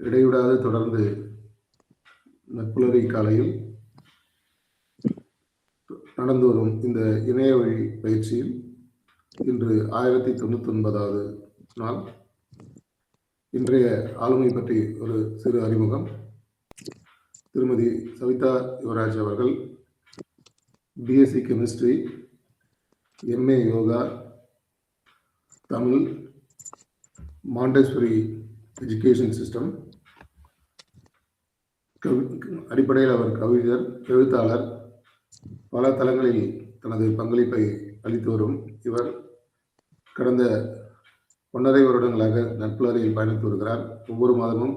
இடைவிடாது தொடர்ந்து நட்புலரி காலையில் நடந்து வரும் இந்த இணைய வழி பயிற்சியில் இன்று 1099வது நாள். இன்றைய ஆளுமை பற்றி ஒரு சிறு அறிமுகம். திருமதி சவிதா யுவராஜ் அவர்கள் BSc chemistry, MA yoga, Tamil, Montessori education system. அடிப்படையில் அவர் கவிஞர், எழுத்தாளர், பல தளங்களில் தனது பங்களிப்பை அளித்து வரும் இவர் கடந்த 1.5 வருடங்களாக நட்புலரியில் பயணித்து வருகிறார். ஒவ்வொரு மாதமும்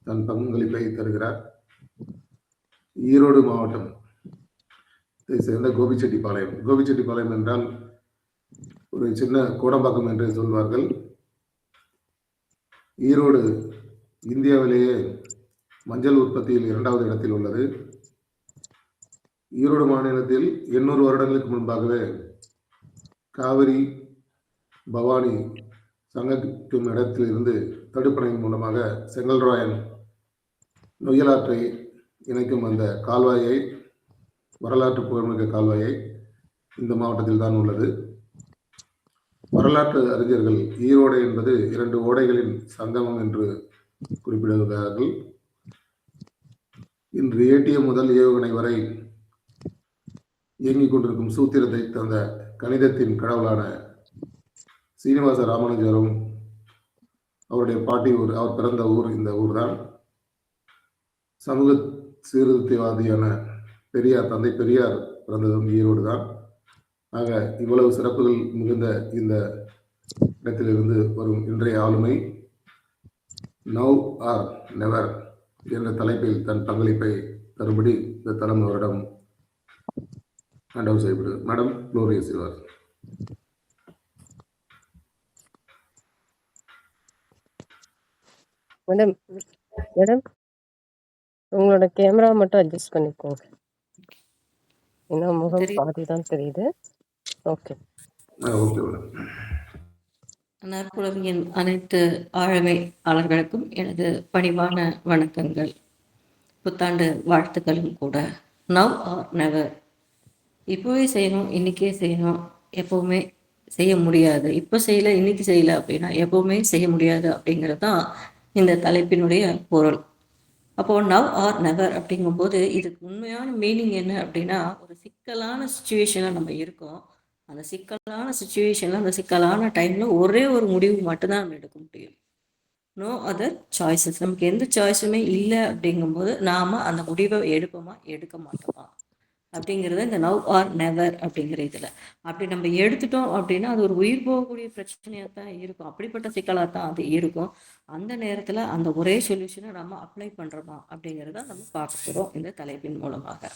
தன் பங்களிப்பை தருகிறார். ஈரோடு மாவட்டம் சேர்ந்த கோபிச்செட்டிப்பாளையம். கோபிச்செட்டிப்பாளையம் என்றால் ஒரு சின்ன கோடம்பாக்கம் என்று சொல்வார்கள். ஈரோடு இந்தியாவிலேயே மஞ்சள் உற்பத்தியில் 2வது இடத்தில் உள்ளது. ஈரோடு மாநிலத்தில் 800 வருடங்களுக்கு முன்பாகவே காவிரி, பவானி சங்கமிக்கும் இடத்திலிருந்து தடுப்பணையின் மூலமாக செங்கல்ராயன் நொய்யலாற்றை இணைக்கும் அந்த கால்வாயை, வரலாற்று புகழ்மிக்க கால்வாயை இந்த மாவட்டத்தில் தான் உள்ளது. வரலாற்று அறிஞர்கள் ஈரோடு என்பது 2 ஓடைகளின் சங்கமம் என்று குறிப்பிடுகிறார்கள். இன்று ஏடிஎம் முதல் ஏவுகணை வரை இயங்கிக் கொண்டிருக்கும் சூத்திரத்தை தந்த கணிதத்தின் கடவுளான சீனிவாச ராமானுஜரும் அவருடைய பாட்டி ஊர், அவர் பிறந்த ஊர் இந்த ஊர் தான். சமூக சீர்திருத்தவாதியான பெரியார், தந்தை பெரியார் பிறந்ததும் ஈரோடு தான். ஆக இவ்வளவு சிறப்புகள் மிகுந்த இந்த இடத்திலிருந்து வரும் இன்றைய ஆளுமை நவ் ஆர் நெவர் என்ற தலைப்பில் தன் பங்களிப்பை தரும்படி இந்த தலம் அவரிடம் ஹேண்ட் செய்யப்படுது. மேடம், குளோரியஸ் சிவார். மேடம் மேடம் உங்களோட கேமரா மட்டும் அட்ஜஸ்ட் பண்ணிக்கோங்க. இன்னும் முகம் பாதி தான் தெரியுது. Okay okay madam. நற்புலவியின் அனைத்து ஆளுமையாளர்களுக்கும் எனது பணிவான வணக்கங்கள், புத்தாண்டு வாழ்த்துக்களும் கூட. Now are never. இப்போவே செய்யணும், இன்றைக்கே செய்யணும், எப்போவுமே செய்ய முடியாது. இப்போ செய்யலை, இன்றைக்கி செய்யலை அப்படின்னா எப்போவுமே செய்ய முடியாது அப்படிங்கிறது தான் இந்த தலைப்பினுடைய பொருள். அப்போது நவ் ஆர் நெவர் அப்படிங்கும்போது இதுக்கு உண்மையான மீனிங் என்ன அப்படின்னா, ஒரு சிக்கலான சுச்சுவேஷனில் நம்ம இருக்கோம். அந்த சிக்கலான சுச்சுவேஷனில், அந்த சிக்கலான டைமில் ஒரே ஒரு முடிவு மட்டும்தான் நம்ம எடுக்க முடியும். No other choices. நமக்கு எந்த சாய்ஸுமே இல்லை அப்படிங்கும்போது நாம் அந்த முடிவை எடுப்போமா எடுக்க மாட்டோமா அப்படிங்கிறத இந்த நவ் ஆர் நெவர் அப்படிங்கிற இதில் அப்படி நம்ம எடுத்துட்டோம் அப்படின்னா அது ஒரு உயிர் போகக்கூடிய பிரச்சனையாக தான் இருக்கும். அப்படிப்பட்ட சிக்கலாக தான் அது இருக்கும். அந்த நேரத்தில் அந்த ஒரே சொல்யூஷனை நம்ம அப்ளை பண்ணுறோமா அப்படிங்கிறத நம்ம பார்க்க போகிறோம் இந்த தலைப்பின் மூலமாக.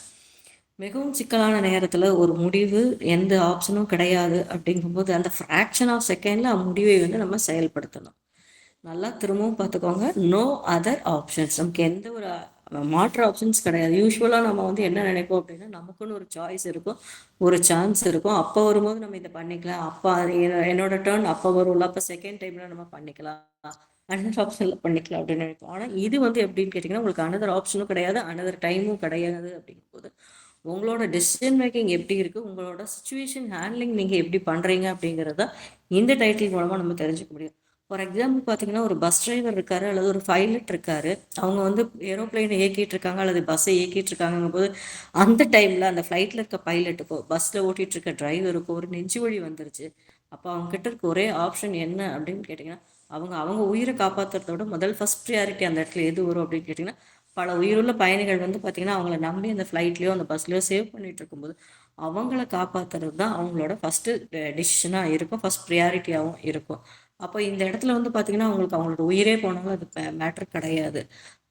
மிகவும் சிக்கலான நேரத்தில் ஒரு முடிவு, எந்த ஆப்ஷனும் கிடையாது அப்படிங்கும்போது அந்த ஃப்ராக்ஷன் ஆஃப் செகண்டில் முடிவை நம்ம செயல்படுத்தணும். நல்லா திரும்பவும் பார்த்துக்கோங்க. No other options. நமக்கு எந்த ஒரு மாற்று ஆப்ஷன்ஸ் கிடையாது. யூஸ்வலாக நம்ம என்ன நினைப்போம் அப்படின்னா, நமக்குன்னு ஒரு சாய்ஸ் இருக்கும், ஒரு சான்ஸ் இருக்கும். அப்போ வரும்போது நம்ம இதை பண்ணிக்கலாம், அப்போ என்னோட டேர்ன் அப்போ வரும்ல, அப்போ செகண்ட் டைமில் நம்ம பண்ணிக்கலாம், அனதர் ஆப்ஷனில் பண்ணிக்கலாம் அப்படின்னு நினைப்போம். ஆனால் இது எப்படின்னு கேட்டிங்கன்னா, உங்களுக்கு அனதர் ஆப்ஷனும் கிடையாது, அனதர் டைமும் கிடையாது. அப்படிங்கும்போது உங்களோட டெசிஷன் மேக்கிங் எப்படி இருக்குது, உங்களோட சுச்சுவேஷன் ஹேண்ட்லிங் நீங்கள் எப்படி பண்ணுறீங்க அப்படிங்கிறத இந்த டைட்டில் மூலமாக நம்ம தெரிஞ்சுக்க முடியும். ஃபார் எக்ஸாம்பிள் பார்த்தீங்கன்னா, ஒரு பஸ் டிரைவர் இருக்காரு அல்லது ஒரு பைலட் இருக்காரு. அவங்க ஏரோப்ளைனை இயக்கிட்டு இருக்காங்க அல்லது பஸ்ஸை இயக்கிட்டு இருக்காங்க போது அந்த டைமில் அந்த ஃப்ளைட்டில் இருக்க பைலட்டுக்கோ பஸ்ஸில் ஓட்டிகிட்டு இருக்க டிரைவருக்கோ ஒரு நெஞ்சு வலி வந்துருச்சு. அப்போ அவங்க கிட்ட இருக்க ஒரே ஆப்ஷன் என்ன அப்படின்னு கேட்டிங்கன்னா, அவங்க உயிரை காப்பாற்றுறதோட ஃபர்ஸ்ட் ப்ரியாரிட்டி அந்த இடத்துல எது வரும் அப்படின்னு கேட்டிங்கன்னா, பல உயிருள்ள பயணிகள் பார்த்திங்கன்னா அவங்கள நம்பி அந்த ஃப்ளைட்லேயோ அந்த பஸ்லேயோ சேவ் பண்ணிட்டு இருக்கும்போது அவங்கள காப்பாற்றுறது தான் அவங்களோட ஃபஸ்ட்டு டிசிஷனாக இருக்கும், ஃபஸ்ட் ப்ரியாரிட்டியாகவும் இருக்கும். அப்போ இந்த இடத்துல பார்த்திங்கன்னா அவங்களோட உயிரே போனாலும் அது மேட்ரு கிடையாது.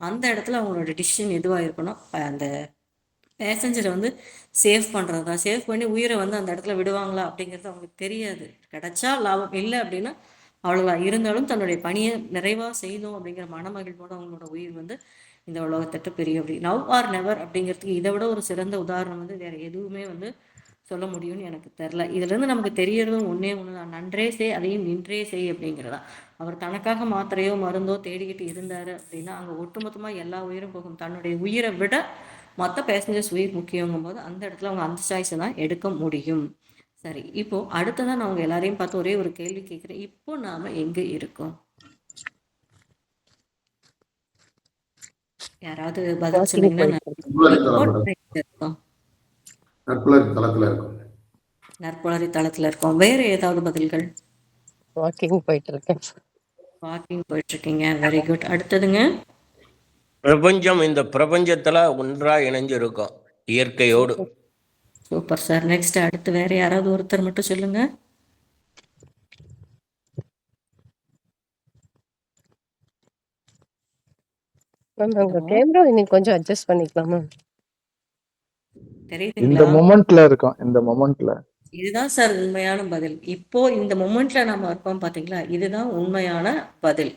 அந்த இடத்துல அவங்களோட டிசிஷன் எதுவாக இருக்கணும், அந்த பேசஞ்சரை சேவ் பண்ணுறது தான். சேவ் பண்ணி உயிரை அந்த இடத்துல விடுவாங்களா அப்படிங்கிறது அவங்களுக்கு தெரியாது. கிடைச்சா லாபம், இல்லை அப்படின்னா அவ்வளோதான். இருந்தாலும் தன்னுடைய பணியை நிறைவாக செய்யணும் அப்படிங்கிற மனமகிழ்வோடு அவங்களோட உயிர் இந்த உலகத்திட்ட பெரிய அப்படி நவ் ஆர் நெவர் அப்படிங்கிறதுக்கு இதை விட ஒரு சிறந்த உதாரணம் வேறு எதுவுமே சொல்ல முடியும்னு எனக்கு தெரில. இதுலேருந்து நமக்கு தெரியறதும் ஒன்றே ஒன்று தான், நன்றே செய் அதையும் நின்றே செய் அப்படிங்கிறதா. அவர் தனக்காக மாத்திரையோ மருந்தோ தேடிக்கிட்டு இருந்தார் அப்படின்னா அங்கே ஒட்டுமொத்தமாக எல்லா உயிரும் போகும். தன்னுடைய உயிரை விட மற்ற பேசஞ்சர்ஸ் உயிர் முக்கியங்கும் போது அந்த இடத்துல அவங்க அந்த சாய்ஸை தான் எடுக்க முடியும். சரி, இப்போ அடுத்ததான் நான் அவங்க எல்லாரையும் பார்த்து ஒரே ஒரு கேள்வி கேட்குறேன். இப்போ நாம எங்கே இருக்கோம்? யாராவது பதில் வாக்கிங் சொன்னீங்கன்னா போயிட்டு இருக்கோம். நட்புலரி தளத்துல இருக்கும். நற்புலரி தளத்துல இருக்கோம். வேற ஏதாவது பதில்கள்? வாக்கிங் போயிட்டு இருக்கேன். வாக்கிங் போயிட்டு இருக்கீங்க, வெரி குட். அடுத்ததுங்க? பிரபஞ்சம் இந்த பிரபஞ்சத்துல ஒன்றா இணைஞ்சிருக்கும் இயற்கையோடு. Super sir. நெக்ஸ்ட் அடுத்து வேற யாராவது ஒருத்தர் மட்டும் சொல்லுங்க. மேம் உங்க கேமரா இன்னைக்கு கொஞ்சம் அட்ஜஸ்ட் பண்ணிக்கலாமா? இந்த தெரியுதுங்களா? மொமெண்ட்ல இருக்கோம், இந்த மொமெண்ட்ல. இதுதான் சார் உண்மையான பதில். இப்போ இந்த மொமெண்ட்ல நம்ம இருக்கோம் பாத்தீங்களா, இதுதான் உண்மையான பதில்.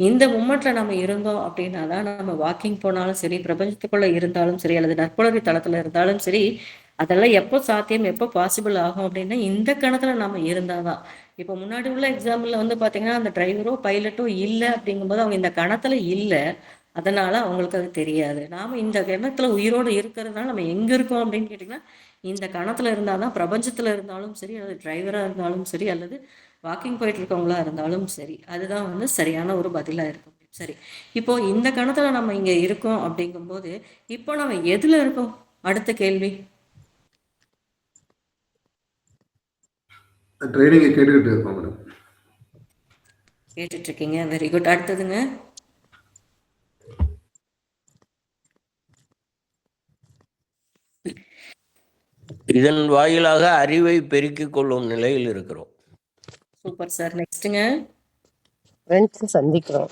இந்த மொமெண்ட்ல நம்ம இருந்தோம் அப்படின்னா தான் நம்ம வாக்கிங் போனாலும் சரி, பிரபஞ்சத்துக்குள்ள இருந்தாலும் சரி, அல்லது நற்புலரி தளத்துல இருந்தாலும் சரி, அதெல்லாம் எப்போ சாத்தியம், எப்போ பாசிபிள் ஆகும் அப்படின்னா இந்த கணத்துல நம்ம இருந்தாதான். இப்போ முன்னாடி உள்ள எக்ஸாம்பிள்ல வந்து பாத்தீங்கன்னா அந்த டிரைவரோ பைலட்டோ இல்லை அப்படிங்கும்போது அவங்க இந்த கணத்துல இல்லை, அதனால அவங்களுக்கு அது தெரியாது. நாம இந்த கணத்துல உயிரோடு இருக்கிறதுனால நம்ம எங்க இருக்கோம் அப்படின்னு கேட்டீங்கன்னா இந்த கணத்துல இருந்தாதான் பிரபஞ்சத்துல இருந்தாலும் சரி, அல்லது டிரைவரா இருந்தாலும் சரி, அல்லது வாக்கிங் போயிட்டு இருக்கவங்களா இருந்தாலும் சரி, அதுதான் வந்து சரியான ஒரு பதிலா இருக்கும். சரி, இப்போ இந்த கணத்துல நம்ம இங்க இருக்கோம் அப்படிங்கும்போது இப்போ நம்ம எதுல இருக்கோம்? அடுத்த கேள்வி. ட்ரைனிங்கை கேட்டுக்கிட்டு இருக்கோம் மேடம். கேட்டுட்டு இருக்கீங்க, வெரி குட். அடுத்ததுங்க? இதன் வாயிலாக அறிவை பெருக்கிக் கொள்ளும் நிலையில் இருக்கிறோம். Super sir. நெக்ஸ்ட்டுங்க? ஃப்ரெண்ட்ஸ் சந்திக்கிறோம்.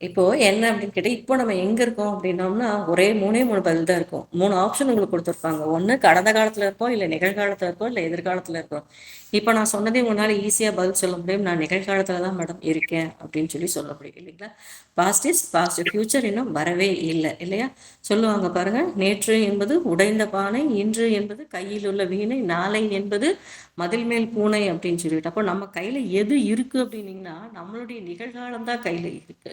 இப்போ என்ன அப்படின்னு கேட்டா இப்போ நம்ம எங்க இருக்கோம் அப்படின்னோம்னா ஒரே மூணே பதில் தான் இருக்கும். 3 ஆப்ஷன் உங்களுக்கு கொடுத்துருப்பாங்க. ஒண்ணு கடந்த காலத்துல இருக்கோம், இல்ல நிகழ்காலத்துல இருக்கோம், இல்ல எதிர்காலத்துல இருக்கோம். இப்போ நான் சொன்னதே உங்களால ஈஸியா பதில் சொல்ல முடியும். நான் நிகழ்காலத்துல தான் மேடம் இருக்கேன் அப்படின்னு சொல்ல முடியும் இல்லைங்களா? பாஸ்ட் இஸ் பாஸ்ட், ஃபியூச்சர் இன்னும் வரவே இல்லை இல்லையா? சொல்லுவாங்க பாருங்க, நேற்று என்பது உடைந்த பானை, இன்று என்பது கையில் உள்ள வீணை, நாளை என்பது மதில் மேல் பூனை அப்படின்னு சொல்லிட்டு. அப்போ நம்ம கையில எது இருக்கு அப்படின்னீங்கன்னா நம்மளுடைய நிகழ்காலம் தான் கையில இருக்கு.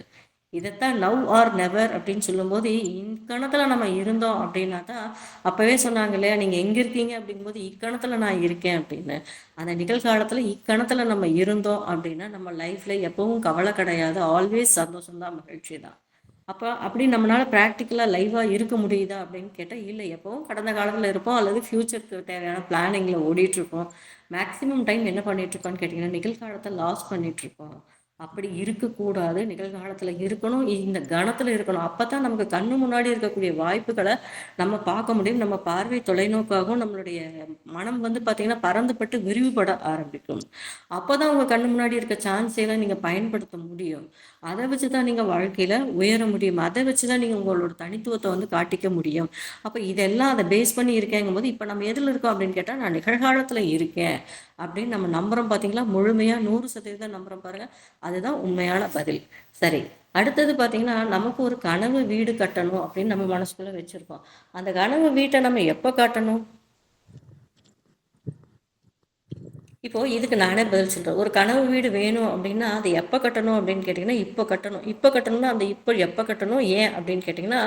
இதைத்தான் நவ் ஆர் நெவர் அப்படின்னு சொல்லும்போது இக்கணத்துல நம்ம இருந்தோம் அப்படின்னா தான், அப்பவே சொன்னாங்க இல்லையா, நீங்க எங்க இருக்கீங்க அப்படிங்கும்போது இக்கணத்துல நான் இருக்கேன் அப்படின்னு. அந்த நிகழ்காலத்துல இக்கணத்துல நம்ம இருந்தோம் அப்படின்னா நம்ம லைஃப்ல எப்பவும் கவலை கிடையாது, ஆல்வேஸ் சந்தோஷம்தான், மகிழ்ச்சி தான். அப்போ அப்படி நம்மளால ப்ராக்டிக்கலாக லைவாக இருக்க முடியுதா அப்படின்னு கேட்டால் இல்லை. எப்போவும் கடந்த காலத்தில் இருப்போம், அல்லது ஃப்யூச்சருக்கு தேவையான பிளானிங்கில் ஓடிட்டுருக்கோம். மேக்ஸிமம் டைம் என்ன பண்ணிகிட்ருக்கோன்னு கேட்டிங்கன்னா நிகழ்காலத்தை லாஸ் பண்ணிகிட்ருக்கோம். அப்படி இருக்கக்கூடாது, நிகழ்காலத்தில் இருக்கணும், இந்த கணத்தில் இருக்கணும். அப்போ தான் நமக்கு கண்ணு முன்னாடி இருக்கக்கூடிய வாய்ப்புகளை நம்ம பார்க்க முடியும். நம்ம பார்வை தொலைநோக்காகவும் நம்மளுடைய மனம் வந்து பார்த்திங்கன்னா பறந்துபட்டு விரிவுபட ஆரம்பிக்கும். அப்போ தான் உங்கள் கண்ணு முன்னாடி இருக்க சான்ஸையெல்லாம் நீங்கள் பயன்படுத்த முடியும். அதை வச்சு தான் நீங்கள் வாழ்க்கையில் உயர முடியும். அதை வச்சு தான் நீங்கள் உங்களோட தனித்துவத்தை வந்து காட்டிக்க முடியும். அப்போ இதெல்லாம் அதை பேஸ் பண்ணி இருக்கேங்கும் போது இப்போ நம்ம எதில் இருக்கோம் அப்படின்னு கேட்டால் நான் நிகழ்காலத்தில் இருக்கேன் அப்படின்னு நம்ம நம்புறோம். பார்த்தீங்களா, முழுமையாக 100% நம்புறோம் பாருங்க. அதுதான் உண்மையான பதில். சரி, அடுத்தது பார்த்தீங்கன்னா நமக்கு ஒரு கனவு வீடு கட்டணும் அப்படின்னு நம்ம மனசுக்குள்ள வச்சிருக்கோம். அந்த கனவு வீட்டை நம்ம எப்போ கட்டணும்? இப்போ இதுக்கு நானே பதில் சொல்றேன். ஒரு கனவு வீடு வேணும் அப்படின்னா அது எப்போ கட்டணும் அப்படின்னு கேட்டிங்கன்னா இப்போ கட்டணும். இப்போ கட்டணும்னா அந்த இப்போ எப்போ கட்டணும், ஏன் அப்படின்னு கேட்டிங்கன்னா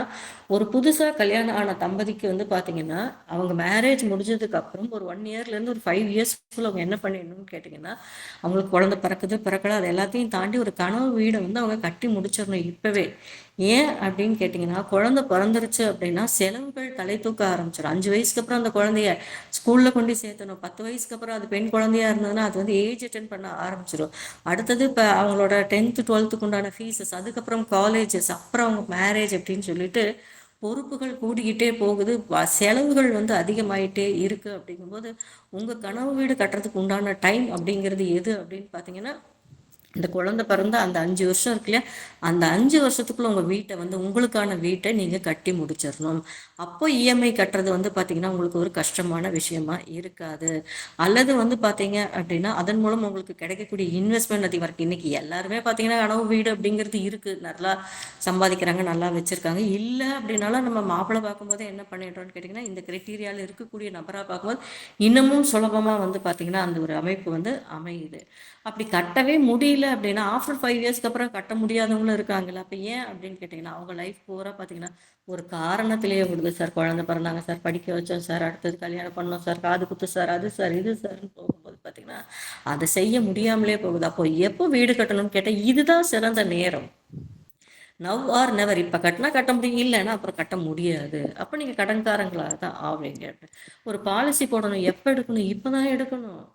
ஒரு புதுசாக கல்யாணம் ஆன தம்பதிக்கு வந்து பார்த்தீங்கன்னா அவங்க மேரேஜ் முடிஞ்சதுக்கு அப்புறம் ஒரு 1 இயர்லேருந்து ஒரு 5 இயர்ஸ்க்குள்ள அவங்க என்ன பண்ணிடணும்னு கேட்டிங்கன்னா அவங்களுக்கு குழந்தை பிறக்கல, அது எல்லாத்தையும் தாண்டி ஒரு கனவு வீடை வந்து அவங்க கட்டி முடிச்சிடணும் இப்போவே. ஏன் அப்படின்னு கேட்டிங்கன்னா குழந்தை பிறந்துருச்சு அப்படின்னா செலவுகள் தலை தூக்க ஆரம்பிச்சிடும். 5 வயசுக்கு அப்புறம் அந்த குழந்தைய ஸ்கூலில் கொண்டு சேர்த்தணும். 10 வயசுக்கு அப்புறம் அது பெண் குழந்தையா இருந்ததுன்னா அது வந்து ஏஜ் அட்டென்ட் பண்ண ஆரம்பிச்சிடும். அடுத்தது இப்போ அவங்களோட 10th 12th உண்டான ஃபீஸஸ், அதுக்கப்புறம் காலேஜஸ், அப்புறம் அவங்க மேரேஜ் அப்படின்னு சொல்லிட்டு பொறுப்புகள் கூடிக்கிட்டே போகுது. செலவுகள் வந்து அதிகமாயிட்டே இருக்கு. அப்படிங்கும்போது உங்கள் கனவு வீடு கட்டுறதுக்கு உண்டான டைம் அப்படிங்கிறது எது அப்படின்னு பார்த்தீங்கன்னா இந்த குழந்தை பிறந்த அந்த 5 வருஷம் இருக்கு இல்லையா, அந்த 5 வருஷத்துக்குள்ள உங்கள் வீட்டை வந்து உங்களுக்கான வீட்டை நீங்கள் கட்டி முடிச்சிடணும். அப்போ இஎம்ஐ கட்டுறது வந்து பார்த்தீங்கன்னா உங்களுக்கு ஒரு கஷ்டமான விஷயமா இருக்காது. அல்லது வந்து பார்த்தீங்க அப்படின்னா அதன் மூலம் உங்களுக்கு கிடைக்கக்கூடிய இன்வெஸ்ட்மெண்ட் அதிகம் இருக்குது. இன்றைக்கி எல்லாருமே பார்த்தீங்கன்னா கனவு வீடு அப்படிங்கிறது இருக்குது, நல்லா சம்பாதிக்கிறாங்க, நல்லா வச்சுருக்காங்க. இல்லை அப்படின்னாலும் நம்ம மாப்பிள்ளை பார்க்கும்போது என்ன பண்ணிடுறோம்னு கேட்டிங்கன்னா, இந்த கிரைட்டீரியாவில் இருக்கக்கூடிய நபராக பார்க்கும்போது இன்னமும் சுலபமாக வந்து பார்த்திங்கன்னா அந்த ஒரு அமைப்பு வந்து அமையுது. அப்படி கட்டவே முடியல அப்படின்னா ஆஃப்டர் 5 இயர்ஸ்க்கு அப்புறம் கட்ட முடியாதவங்களும் இருக்காங்கல்ல. அப்போ ஏன் அப்படின்னு கேட்டிங்கன்னா அவங்க லைஃப் பூரா பார்த்தீங்கன்னா ஒரு காரணத்திலேயே விடுது. சார் குழந்தை பிறந்தாங்க சார், படிக்க வச்சோம் சார், அடுத்தது கல்யாணம் பண்ணோம் சார், காது குத்து சார், அது சார் இது சார்னு போகும்போது பார்த்தீங்கன்னா அதை செய்ய முடியாமலே போகுது. அப்போ எப்போ வீடு கட்டணும்னு கேட்டால் இதுதான் சிறந்த நேரம். Now are never. இப்போ கட்டினா கட்ட முடியும், இல்லைன்னா அப்புறம் கட்ட முடியாது. அப்போ நீங்கள் கடன்காரங்களாக தான் ஆவீங்க. ஒரு பாலிசி போடணும், எப்போ எடுக்கணும்? இப்போ தான் எடுக்கணும்.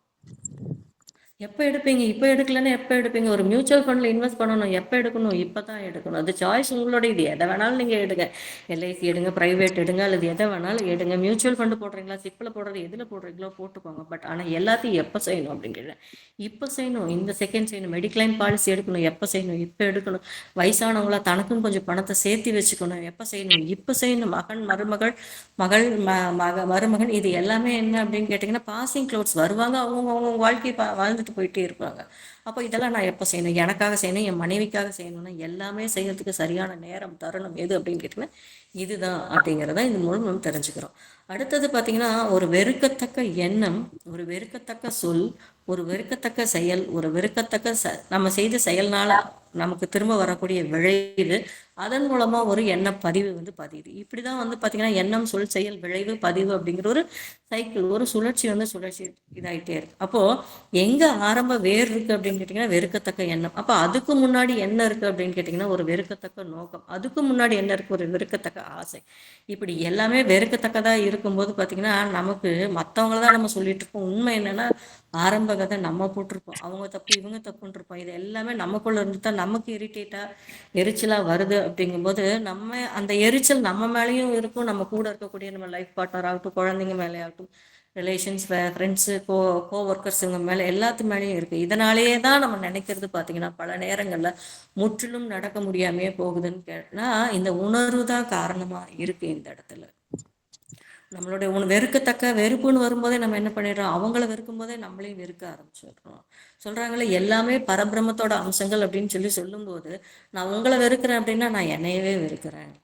எப்போ எடுப்பீங்க? இப்போ எடுக்கலன்னா எப்போ எடுப்பீங்க? ஒரு மியூச்சுவல் ஃபண்டில் இன்வெஸ்ட் பண்ணணும், எப்போ எடுக்கணும்? இப்போ தான் எடுக்கணும். அது சாய்ஸ் உங்களோட. இது எதை வேணாலும் நீங்கள் எடுங்க. எல்ஐசி எடுங்க, ப்ரைவேட் எடுங்க, அல்லது எதை வேணாலும் எடுங்க. மியூச்சுவல் ஃபண்டு போடுறீங்களா, சிப்பில் போடுறது, எதில் போடுறீங்களோ போட்டுக்கோங்க. பட் ஆனால் எல்லாத்தையும் எப்போ செய்யணும் அப்படிங்கிறத இப்போ செய்யணும். இந்த செகண்ட் செய்யணும். மெடிக்ளைம் பாலிசி எடுக்கணும், எப்போ செய்யணும்? இப்போ எடுக்கணும். வயசானவங்களா தனக்கும் கொஞ்சம் பணத்தை சேர்த்து வச்சுக்கணும், எப்போ செய்யணும்? இப்போ செய்யணும். மகன், மருமகள், மகள், மருமகன், இது எல்லாமே என்ன அப்படின்னு கேட்டிங்கன்னா பாசிங் க்ளவுட்ஸ். வருவாங்க, அவங்க வாழ்க்கையை வாழ்ந்துட்டு போயிட்டே இருப்பாங்க. அப்போ இதெல்லாம் நான் எப்போ செய்யணும்? எனக்காக செய்யணும், என் மனைவிக்காக செய்யணும்னா எல்லாமே செய்யறதுக்கு சரியான நேரம், தருணம் எது அப்படின்னு கேட்டிங்கன்னா இதுதான் அப்படிங்கிறத இது மூலம் நம்ம தெரிஞ்சுக்கிறோம். அடுத்தது பார்த்தீங்கன்னா ஒரு வெறுக்கத்தக்க எண்ணம், ஒரு வெறுக்கத்தக்க சொல், ஒரு வெறுக்கத்தக்க செயல், ஒரு வெறுக்கத்தக்க நம்ம செய்த செயல்னால நமக்கு திரும்ப வரக்கூடிய விளைவு, அதன் மூலமா ஒரு எண்ண பதிவு வந்து பதியுது. இப்படிதான் வந்து பார்த்தீங்கன்னா எண்ணம், சொல், செயல், விளைவு, பதிவு அப்படிங்கிற ஒரு சைக்கிள், ஒரு சுழற்சி வந்து சுழற்சி இதாகிட்டே இருக்கு. அப்போ எங்க ஆரம்ப வேர் இருக்கு அப்படின்னு கேட்டிங்கன்னா வெறுக்கத்தக்க எண்ணம். அப்போ அதுக்கு முன்னாடி என்ன இருக்கு அப்படின்னு கேட்டிங்கன்னா ஒரு வெறுக்கத்தக்க நோக்கம். அதுக்கு முன்னாடி என்ன இருக்கு? ஒரு வெறுக்கத்தக்க ஆசை. இப்படி எல்லாமே வெறுக்கத்தக்கதா இருக்கும்போது பார்த்தீங்கன்னா நமக்கு மற்றவங்கள தான் நம்ம சொல்லிட்டு இருப்போம். உண்மை என்னன்னா ஆரம்ப கதை நம்ம போட்டிருப்போம். அவங்க தப்பு, இவங்க தப்புன்னு இருப்போம். இது எல்லாமே நமக்குள்ள இருந்து தான் நமக்கு இரிட்டேட்டா, எரிச்சலா வருது. அப்படிங்கும்போது நம்ம அந்த எரிச்சல் நம்ம மேலேயும் இருக்கும், நம்ம கூட இருக்கக்கூடிய நம்ம லைஃப் பார்ட்னர் ஆகட்டும், குழந்தைங்க மேலே ஆகட்டும், ரிலேஷன்ஸ், ஃப்ரெண்ட்ஸு, கோ ஒர்க்கர்ஸ், இவங்க மேலே எல்லாத்து மேலேயும் இருக்குது. இதனாலேயே தான் நம்ம நினைக்கிறது பார்த்தீங்கன்னா பல நேரங்களில் முற்றிலும் நடக்க முடியாமையே போகுதுன்னு கேட்டால் இந்த உணர்வு தான் காரணமாக இருக்குது இந்த இடத்துல. நம்மளுடைய வெறுக்கத்தக்க வெறுப்புன்னு வரும்போதே நம்ம என்ன பண்ணிடுறோம்? அவங்கள வெறுக்கும் போதே நம்மளையும் வெறுக்க ஆரம்பிச்சிடுறோம். சொல்றாங்களே எல்லாமே பரபிரமத்தோட அம்சங்கள் அப்படின்னு சொல்லும்போது நான் உங்களை வெறுக்கிறேன் அப்படின்னா நான் என்னையவே வெறுக்கிறேன்.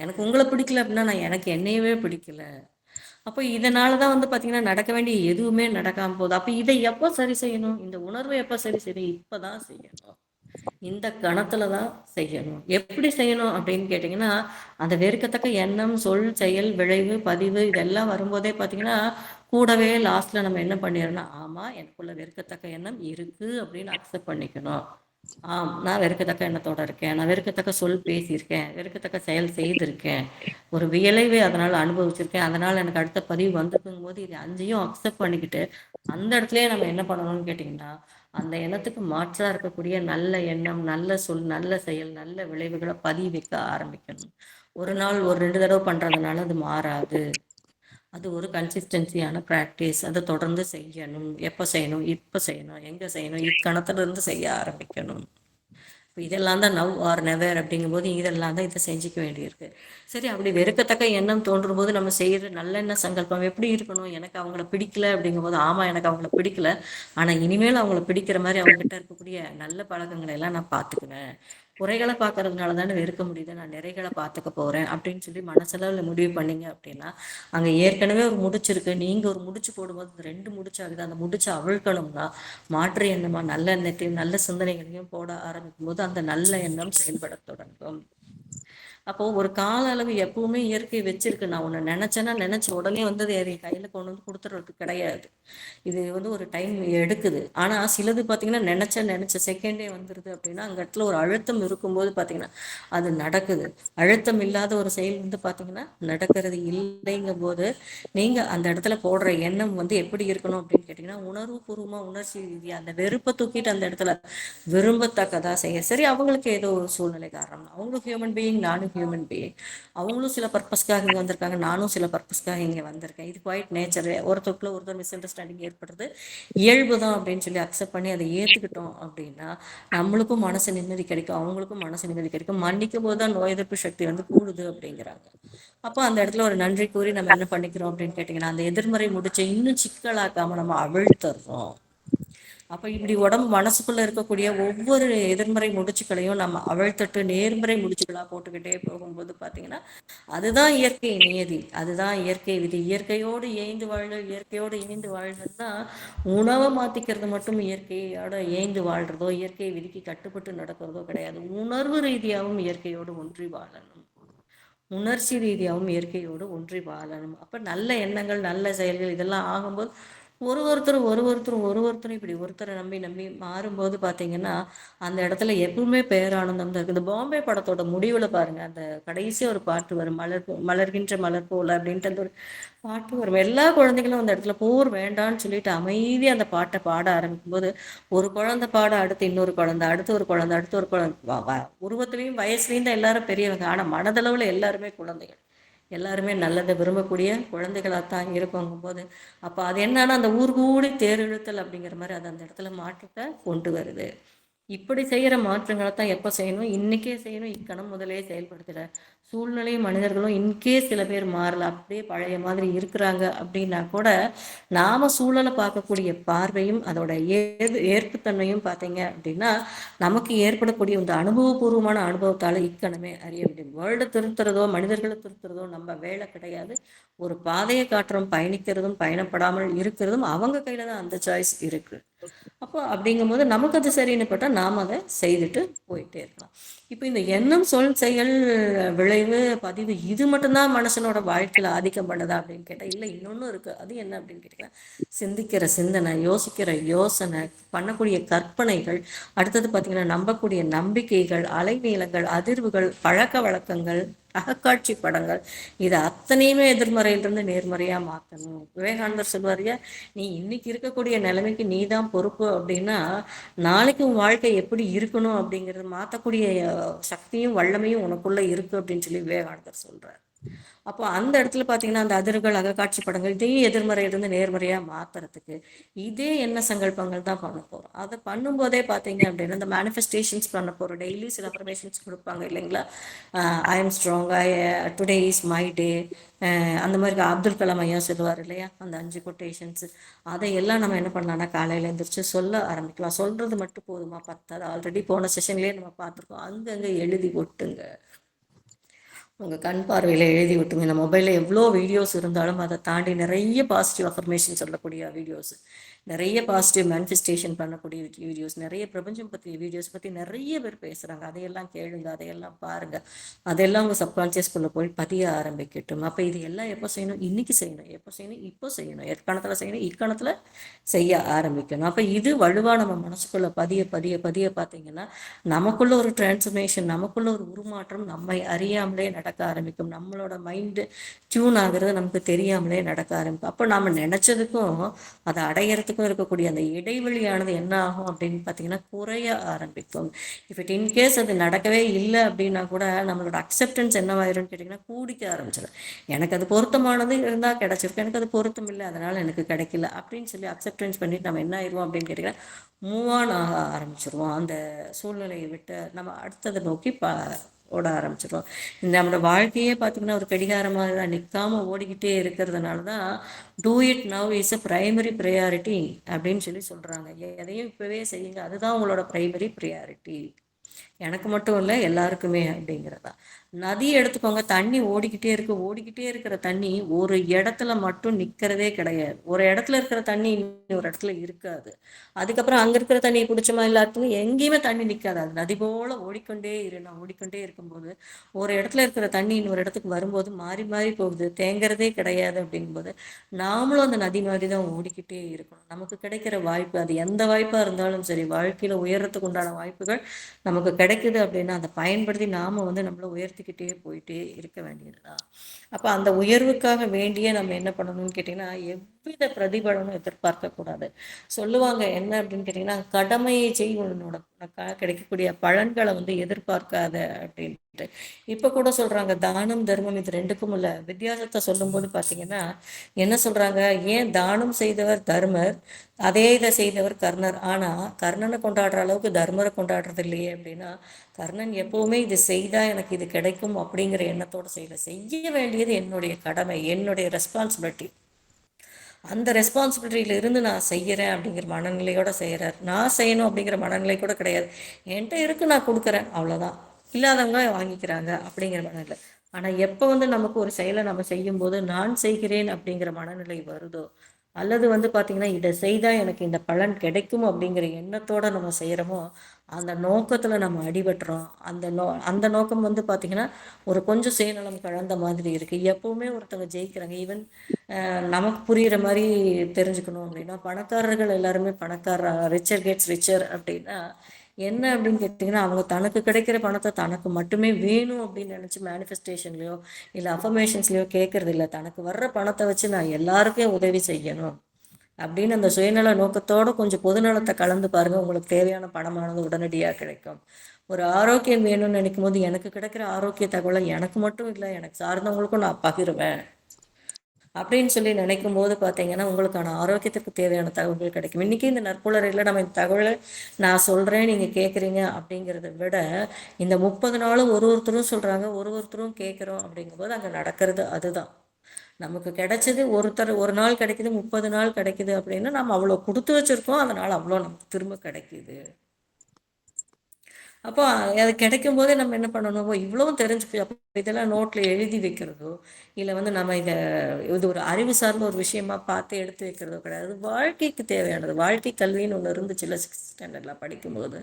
எனக்கு உங்களை பிடிக்கல அப்படின்னா நான் எனக்கு என்னையவே பிடிக்கல. அப்போ இதனாலதான் வந்து பாத்தீங்கன்னா நடக்க வேண்டிய எதுவுமே நடக்காம போகுது. அப்ப இதை எப்போ சரி செய்யணும்? இந்த உணர்வை எப்போ சரி செய்யணும்? இப்பதான் செய்யணும். இந்த கணத்துலதான் செய்யணும். எப்படி செய்யணும் அப்படின்னு கேட்டீங்கன்னா அந்த வெறுக்கத்தக்க எண்ணம், சொல், செயல், விளைவு, பதிவு இதெல்லாம் வரும்போதே பாத்தீங்கன்னா கூடவே லாஸ்ட்ல நம்ம என்ன பண்ணிடணும்? ஆமா, எனக்குள்ள வெறுக்கத்தக்க எண்ணம் இருக்கு அப்படின்னு அக்செப்ட் பண்ணிக்கணும். நான் வெறுக்கத்தக்க எண்ணத்தோட இருக்கேன், நான் வெறுக்கத்தக்க சொல் பேசியிருக்கேன், வெறுக்கத்தக்க செயல் செய்திருக்கேன், ஒரு விளைவை அதனால அனுபவிச்சிருக்கேன், அதனால எனக்கு அடுத்த பதிவு வந்திருக்கும் போது இது 5ஐயும் அக்செப்ட் பண்ணிக்கிட்டு அந்த இடத்துலயே நம்ம என்ன பண்ணணும்னு கேட்டிங்கன்னா அந்த எண்ணத்துக்கு மாற்றா இருக்கக்கூடிய நல்ல எண்ணம், நல்ல சொல், நல்ல செயல், நல்ல விளைவுகளை பதிவு வைக்க ஆரம்பிக்கணும். ஒரு நாள் ஒரு 2 தடவை பண்றதுனால அது மாறாது. அது ஒரு கன்சிஸ்டன்சியான ப்ராக்டிஸ். அதை தொடர்ந்து செய்யணும். எப்போ செய்யணும்? இப்போ செய்யணும். எங்கே செய்யணும்? இக்கணத்துல இருந்து செய்ய ஆரம்பிக்கணும். இப்போ இதெல்லாம் தான் நவ் ஆர் நெவர் அப்படிங்கும்போது இதெல்லாம் தான் இதை செஞ்சுக்க வேண்டியிருக்கு. சரி, அப்படி வெறுக்கத்தக்க எண்ணம் தோன்றும் போது நம்ம செய்கிற நல்லெண்ண சங்கல்பம் எப்படி இருக்கணும்? எனக்கு அவங்கள பிடிக்கல அப்படிங்கும்போது ஆமாம் எனக்கு அவங்கள பிடிக்கல, ஆனால் இனிமேல் அவங்கள பிடிக்கிற மாதிரி அவங்ககிட்ட இருக்கக்கூடிய நல்ல பழக்கங்களை எல்லாம் நான் பார்த்துக்குவேன். குறைகளை பார்க்கறதுனால தானே வெறுக்க முடியுது, நான் நிறைகளை பார்த்துக்க போகிறேன் அப்படின்னு சொல்லி மனசளவில் முடிவு பண்ணீங்க அப்படின்னா அங்கே ஏற்கனவே ஒரு முடிச்சிருக்கு, நீங்கள் ஒரு முடிச்சு போடும்போது 2 முடிச்சாகுது. அந்த முடிச்சு அவிழ்க்கணும்னா மாற்று எண்ணமா நல்ல எண்ணத்தையும் நல்ல சிந்தனைகளையும் போட ஆரம்பிக்கும் போது அந்த நல்ல எண்ணம் செயல்பட தொடங்கும். அப்போ ஒரு கால அளவு எப்பவுமே இயற்கை வச்சிருக்கு. நான் ஒன்று நினைச்சேன்னா நினைச்ச உடனே வந்து என் கையில கொண்டு வந்து கொடுத்துறது கிடையாது. இது வந்து ஒரு டைம் எடுக்குது. ஆனா சிலது பார்த்தீங்கன்னா நினைச்ச செகண்டே வந்துருது அப்படின்னா அங்க இடத்துல ஒரு அழுத்தம் இருக்கும்போது பார்த்தீங்கன்னா அது நடக்குது. அழுத்தம் இல்லாத ஒரு செயல் வந்து பார்த்தீங்கன்னா நடக்கிறது இல்லைங்கும் போது நீங்க அந்த இடத்துல போடுற எண்ணம் வந்து எப்படி இருக்கணும் அப்படின்னு கேட்டீங்கன்னா உணர்வு பூர்வமா, உணர்ச்சி ரீதியா அந்த வெறுப்பை தூக்கிட்டு அந்த இடத்துல விரும்பத்தக்கதா செய்ய. சரி, அவங்களுக்கு ஏதோ ஒரு சூழ்நிலை காரணம், அவங்க ஹியூமன் பீயிங், நானும் ஹியூமன் பீயிங். அவங்களும் சில பர்பஸ்க்காக இங்கே வந்திருக்காங்க, நானும் சில பர்பஸ்க்காக இங்கே வந்திருக்கேன். இது குவைட் நேச்சர். ஒருத்தருக்குள்ள ஒருத்தர் மிஸ் அண்டர்ஸ்டாண்டிங் ஏற்படுறது இயல்பு தான் அப்படின்னு சொல்லி அக்செப்ட் பண்ணி அதை ஏற்றுக்கிட்டோம் அப்படின்னா நம்மளுக்கும் மனசு நிம்மதி கிடைக்கும், அவங்களுக்கும் மனசு நிம்மதி கிடைக்கும். மன்னிக்கும் போது தான் நோய் எதிர்ப்பு சக்தி வந்து கூடுது அப்படிங்கிறாங்க. அப்போ அந்த இடத்துல ஒரு நன்றி கூறி நம்ம என்ன பண்ணிக்கிறோம் அப்படின்னு கேட்டிங்கன்னா, அந்த எதிர்மறை முடிச்ச இன்னும் சிக்கலாக்காமல் நம்ம அவிழ்த்துறோம். அப்போ இப்படி உடம்பு மனசுக்குள்ள இருக்கக்கூடிய ஒவ்வொரு எதிர்மறை முடிச்சுக்களையும் நம்ம அவிழ்த்துட்டு நேர்மறை முடிச்சுக்களா போட்டுக்கிட்டே போகும்போது பார்த்தீங்கன்னா அதுதான் இயற்கை நியதி, அதுதான் இயற்கை விதி. இயற்கையோடு ஏய்ந்து வாழ்தல், இயற்கையோடு இணைந்து வாழ்தல்னா உணவை மாற்றிக்கிறது மட்டும் இயற்கையோட ஏய்ந்து வாழ்றதோ இயற்கை விதிக்கு கட்டுப்பட்டு நடக்கிறதோ கிடையாது. உணர்வு ரீதியாகவும் இயற்கையோடு ஒன்றி வாழணும், உணர்ச்சி ரீதியாகவும் இயற்கையோடு ஒன்றி வாழணும். அப்போ நல்ல எண்ணங்கள் நல்ல செயல்கள் இதெல்லாம் ஆகும்போது ஒருவருத்தரும் இப்படி ஒருத்தரை நம்பி நம்பி மாறும்போது பார்த்தீங்கன்னா அந்த இடத்துல எப்பவுமே பேரானந்தம் தான் இருக்குது. இந்த பாம்பே படத்தோட முடிவில் பாருங்க, அந்த கடைசி ஒரு பாட்டு வரும், மலர்கின்ற மலர் போல அப்படின்ட்டு அந்த ஒரு பாட்டு வரும். எல்லா குழந்தைகளும் அந்த இடத்துல போர் வேண்டான்னு சொல்லிட்டு அமைதி அந்த பாட்டை பாட ஆரம்பிக்கும் போது ஒரு குழந்தை பாட அடுத்து இன்னொரு குழந்தை, அடுத்து ஒரு குழந்தை, அடுத்து ஒரு குழந்தை, உருவத்திலையும் வயசுலையும் தான் எல்லாரும் பெரியவங்க, ஆனால் மனதளவில் எல்லாருமே குழந்தைகள், எல்லாருமே நல்லதை விரும்பக்கூடிய குழந்தைகளாகத்தான் இருக்குங்கும் போது அப்போ அது என்னன்னா அந்த ஊர் கூடி தேரெழுத்தல் அப்படிங்கிற மாதிரி அது அந்த இடத்துல மாற்றத்தை கொண்டு வருது. இப்படி செய்கிற மாற்றங்களை தான் எப்போ செய்யணும், இன்றைக்கே செய்யணும், இக்கணம் முதலே செயல்படுத்துகிற சூழ்நிலை மனிதர்களும் இன்கே சில பேர் மாறல, அப்படியே பழைய மாதிரி இருக்கிறாங்க அப்படின்னா கூட நாம் சூழலை பார்க்கக்கூடிய பார்வையும் அதோட ஏற்புத்தன்மையும் பார்த்தீங்க அப்படின்னா நமக்கு ஏற்படக்கூடிய இந்த அனுபவபூர்வமான அனுபவத்தால் இக்கணமே அறிய முடியும். வேர்ல்டை திருத்துறதோ மனிதர்களை திருத்துறதோ நம்ம வேலை கிடையாது. ஒரு பாதையை காட்டுறோம், பயணிக்கிறதும் பயணப்படாமல் இருக்கிறதும் அவங்க கையில் தான் அந்த சாய்ஸ் இருக்குது. அப்போ அப்படிங்கும்போது நமக்கு அது சரின்னு பட்டால் நாம் அதை செய்துட்டு போயிட்டே இருக்கலாம். இப்போ இந்த எண்ணம் சொல் செயல் விளைவு பதிவு இது மட்டும்தான் மனுஷனோட வாழ்க்கையில் ஆதிக்கம் பண்ணுதா அப்படின்னு கேட்டால் இல்லை, இன்னொன்றும் இருக்குது. அது என்ன அப்படின்னு கேட்டிங்கன்னா சிந்திக்கிற சிந்தனை, யோசிக்கிற யோசனை, பண்ணக்கூடிய கற்பனைகள், அடுத்தது பார்த்திங்கன்னா நம்பக்கூடிய நம்பிக்கைகள், அலைநீளங்கள், அதிர்வுகள், பழக்க வழக்கங்கள், அகக்காட்சி படங்கள், இது அத்தனையுமே எதிர்மறையிலிருந்து நேர்மறையாக மாற்றணும். விவேகானந்தர் சொல்வாரியா, நீ இன்னைக்கு இருக்கக்கூடிய நிலைமைக்கு நீ தான் பொறுப்பு அப்படின்னா நாளைக்கு உன் வாழ்க்கை எப்படி இருக்கணும் அப்படிங்கிறது மாற்றக்கூடிய சக்தியும் வல்லமையும் உனக்குள்ள இருக்கு அப்படின்னு சொல்லி விவேகானந்தர் சொல்றார். அப்போ அந்த இடத்துல பார்த்தீங்கன்னா அந்த அதிர்கள் அகக்காட்சி படங்கள் இதையும் எதிர்மறையிலிருந்து நேர்மறையாக மாற்றுறதுக்கு இதே என்ன சங்கல்பங்கள் தான் பண்ண போகிறோம். அதை பண்ணும்போதே பார்த்தீங்க அப்படின்னா இந்த மேனிஃபெஸ்டேஷன்ஸ் பண்ண போகிறோம். டெய்லி சில அஃபர்மேஷன்ஸ் கொடுப்பாங்க இல்லைங்களா, I am strong, today is my டே, அந்த மாதிரி அப்துல் கலாம் ஐயா சொல்லுவார் இல்லையா, அந்த 5 கொட்டேஷன்ஸ் அதையெல்லாம் நம்ம என்ன பண்ணலாம்னா காலையில் எழுந்திரிச்சு சொல்ல ஆரம்பிக்கலாம். சொல்கிறது மட்டும் போதுமா பத்தாது, ஆல்ரெடி போன செஷன்லேயே நம்ம பார்த்துருக்கோம். அங்கங்கே எழுதி ஒட்டுங்க, உங்கள் கண் பார்வையில் எழுதி விட்டுங்க. இந்த மொபைலில் எவ்வளோ வீடியோஸ் இருந்தாலும் அதை தாண்டி நிறைய பாசிட்டிவ் அஃபர்மேஷன் சொல்லக்கூடிய வீடியோஸ், நிறைய பாசிட்டிவ் மேனிஃபெஸ்டேஷன் பண்ணக்கூடிய வீடியோஸ், நிறைய பிரபஞ்சம் பற்றி வீடியோஸ் பற்றி நிறைய பேர் பேசுகிறாங்க. அதையெல்லாம் கேளுங்க, அதையெல்லாம் பாருங்கள், அதெல்லாம் உங்கள் சப்கான்ஷியஸ்குள்ளே போய் பதிய ஆரம்பிக்கட்டும். அப்போ இது எல்லாம் எப்போ செய்யணும், இன்றைக்கி செய்யணும், எப்போ செய்யணும், இப்போ செய்யணும், எக்கணத்தில் செய்யணும், இக்கணத்தில் செய்ய ஆரம்பிக்கணும். அப்போ இது வலுவாக நம்ம மனசுக்குள்ளே பதிய பதிய பதிய பார்த்தீங்கன்னா நமக்குள்ள ஒரு டிரான்ஸ்ஃபர்மேஷன், நமக்குள்ள ஒரு உருமாற்றம் நம்மை அறியாமலே நடக்க ஆரம்பிக்கும். நம்மளோட மைண்டு டியூன் ஆகிறது நமக்கு தெரியாமலே நடக்க ஆரம்பிக்கும். அப்போ நம்ம நினச்சதுக்கும் அதை அடையிறதுக்கும் இருக்கக்கூடிய அந்த இடைவெளியானது என்ன ஆகும் அப்படின்னு பார்த்தீங்கன்னா குறைய ஆரம்பிக்கும். இஃப் இட் இன்கேஸ் அது நடக்கவே இல்லை அப்படின்னா கூட நம்மளோட அக்செப்டன்ஸ் என்னவாயிரும்னு கேட்டிங்கன்னா கூடிக்க ஆரம்பிச்சிடும். எனக்கு அது பொருத்தமானது இருந்தால் கிடச்சிருக்கு, எனக்கு அது பொருத்தம் இல்லை அதனால் எனக்கு கிடைக்கல அப்படின்னு சொல்லி அக்செப்டன்ஸ் பண்ணிட்டு நம்ம என்ன ஆயிடுவோம் அப்படின்னு கேட்டிங்கன்னா மூவ் ஆன் ஆக ஆரம்பிச்சிருவோம். அந்த சூழ்நிலையை விட்டு நம்ம அடுத்ததை நோக்கி ஓட ஆரம்பிச்சிடும். நம்மளோட வாழ்க்கையே பார்த்திங்கன்னா ஒரு கடிகாரமாக தான் நிற்காமல் ஓடிக்கிட்டே இருக்கிறதுனால தான் do it now is a primary priority அப்படின்னு சொல்லி சொல்கிறாங்க. எதையும் இப்போவே செய்யுங்க, அதுதான் உங்களோட ப்ரைமரி ப்ரையாரிட்டி, எனக்கு மட்டும் இல்லை எல்லாருக்குமே அப்படிங்கிறதா. நதி எடுத்துக்கோங்க, தண்ணி ஓடிக்கிட்டே இருக்கிற தண்ணி ஒரு இடத்துல மட்டும் நிற்கிறதே கிடையாது. ஒரு இடத்துல இருக்கிற தண்ணி இன்னொரு இடத்துல இருக்காது. அதுக்கப்புறம் அங்கே இருக்கிற தண்ணியை குடிச்சோமா எல்லாத்துக்கும் எங்கேயுமே தண்ணி நிற்காது. அது நதி போல் ஓடிக்கொண்டே இருக்கும்போது ஒரு இடத்துல இருக்கிற தண்ணி இன்னொரு இடத்துக்கு வரும்போது மாறி மாறி போகுது, தேங்கிறதே கிடையாது. அப்படிங்கும்போது நாமளும் அந்த நதி மாதிரி தான் ஓடிக்கிட்டே இருக்கணும். நமக்கு கிடைக்கிற வாய்ப்பு அது எந்த வாய்ப்பாக இருந்தாலும் சரி, வாழ்க்கையில் உயரத்துக்கு உண்டான வாய்ப்புகள் நமக்கு கிடைக்குது அப்படின்னா அதை பயன்படுத்தி நாம் நம்மளை உயர்த்திக்கிட்டே போயிட்டே இருக்க வேண்டியதுதான். அப்போ அந்த உயர்வுக்காக வேண்டிய நம்ம என்ன பண்ணணும்னு கேட்டிங்கன்னா எவ்வித பிரதிபலனும் எதிர்பார்க்கக்கூடாது. சொல்லுவாங்க என்ன அப்படின்னு கேட்டிங்கன்னா கடமையை செய், உன்னோட கிடைக்கக்கூடிய பலன்களை எதிர்பார்க்காத அப்படின்னு. இப்போ கூட சொல்றாங்க தானம் தர்மம் இது ரெண்டுக்கும் உள்ள வித்தியாசத்தை சொல்லும்போது பார்த்தீங்கன்னா என்ன சொல்றாங்க, ஏன் தானம் செய்தவர் தர்மர், அதே இதை செய்தவர் கர்ணர், ஆனா கர்ணனை கொண்டாடுற அளவுக்கு தர்மரை கொண்டாடுறது இல்லையே அப்படின்னா, கர்ணன் எப்பவுமே இது செய்தா எனக்கு இது கிடைக்கும் அப்படிங்கிற எண்ணத்தோட செய்ய வேண்டியது என்னுடைய கடமை, என்னுடைய ரெஸ்பான்சிபிலிட்டி, அந்த ரெஸ்பான்சிபிலிட்டியில இருந்து நான் செய்யறேன் அப்படிங்கிற மனநிலையோட செய்யறாரு. நான் செய்யணும் அப்படிங்கிற மனநிலை கூட கிடையாது, என்கிட்ட இருக்கு நான் கொடுக்குறேன் அவ்வளவுதான், இல்லாதவங்க வாங்கிக்கிறாங்க அப்படிங்கிற மனநிலை. ஆனா எப்போ நமக்கு ஒரு செயலை நம்ம செய்யும் போது நான் செய்கிறேன் அப்படிங்கிற மனநிலை வருதோ, அல்லது பார்த்தீங்கன்னா இதை செய்தா எனக்கு இந்த பலன் கிடைக்கும் அப்படிங்கிற எண்ணத்தோட நம்ம செய்யறோமோ, அந்த நோக்கத்துல நம்ம அடிபட்டுறோம். அந்த நோக்கம் பார்த்தீங்கன்னா ஒரு கொஞ்சம் சுயநலம் கலந்த மாதிரி இருக்கு. எப்பவுமே ஒருத்தவங்க ஜெயிக்கிறாங்க. ஈவன் நமக்கு புரியுற மாதிரி தெரிஞ்சுக்கணும் அப்படின்னா, பணக்காரர்கள் எல்லாருமே ரிச்சர் கெட்ஸ் ரிச்சர் அப்படின்னா என்ன அப்படின்னு கேட்டிங்கன்னா, அவங்க தனக்கு கிடைக்கிற பணத்தை தனக்கு மட்டுமே வேணும் அப்படின்னு நினச்சி மேனிஃபெஸ்டேஷன்லையோ இல்லை அஃபர்மேஷன்ஸ்லையோ கேட்கறது இல்லை. தனக்கு வர்ற பணத்தை வச்சு நான் எல்லாருக்கும் உதவி செய்யணும் அப்படின்னு அந்த சுயநல நோக்கத்தோடு கொஞ்சம் பொதுநலத்தை கலந்து பாருங்கள், உங்களுக்கு தேவையான பணமானது உடனடியாக கிடைக்கும். ஒரு ஆரோக்கியம் வேணும்னு நினைக்கும் போது எனக்கு கிடைக்கிற ஆரோக்கிய தகவலை எனக்கு மட்டும் இல்லை, எனக்கு சார்ந்தவங்களுக்கும் நான் பகிருவேன் அப்படின்னு சொல்லி நினைக்கும் போது பார்த்தீங்கன்னா உங்களுக்கான ஆரோக்கியத்திற்கு தேவையான தகவல்கள் கிடைக்கும். இன்றைக்கி இந்த நற்புலரையில் நம்ம இந்த தகவலை நான் சொல்கிறேன், நீங்கள் கேட்குறீங்க அப்படிங்கிறத விட இந்த 30 நாளும் ஒருத்தரும் சொல்கிறாங்க, ஒருத்தரும் கேட்குறோம் அப்படிங்கும்போது அங்கே நடக்கிறது அதுதான். நமக்கு கிடைச்சது ஒரு நாள் கிடைக்குது, 30 நாள் கிடைக்குது அப்படின்னா நம்ம அவ்வளோ கொடுத்து வச்சுருக்கோம், அதனால் அவ்வளோ நமக்கு திரும்ப கிடைக்குது. அப்போ அது கிடைக்கும் போதே நம்ம என்ன பண்ணணும், இவ்வளவும் தெரிஞ்சு அப்போ இதெல்லாம் நோட்டில் எழுதி வைக்கிறதோ இல்லை நம்ம இது ஒரு அறிவு சார்ந்த ஒரு விஷயமா பார்த்து எடுத்து வைக்கிறதோ கிடையாது. வாழ்க்கைக்கு தேவையானது, வாழ்க்கை கல்வின்னு ஒன்று இருந்துச்சுல்ல 6th ஸ்டாண்டர்டில் படிக்கும்போது.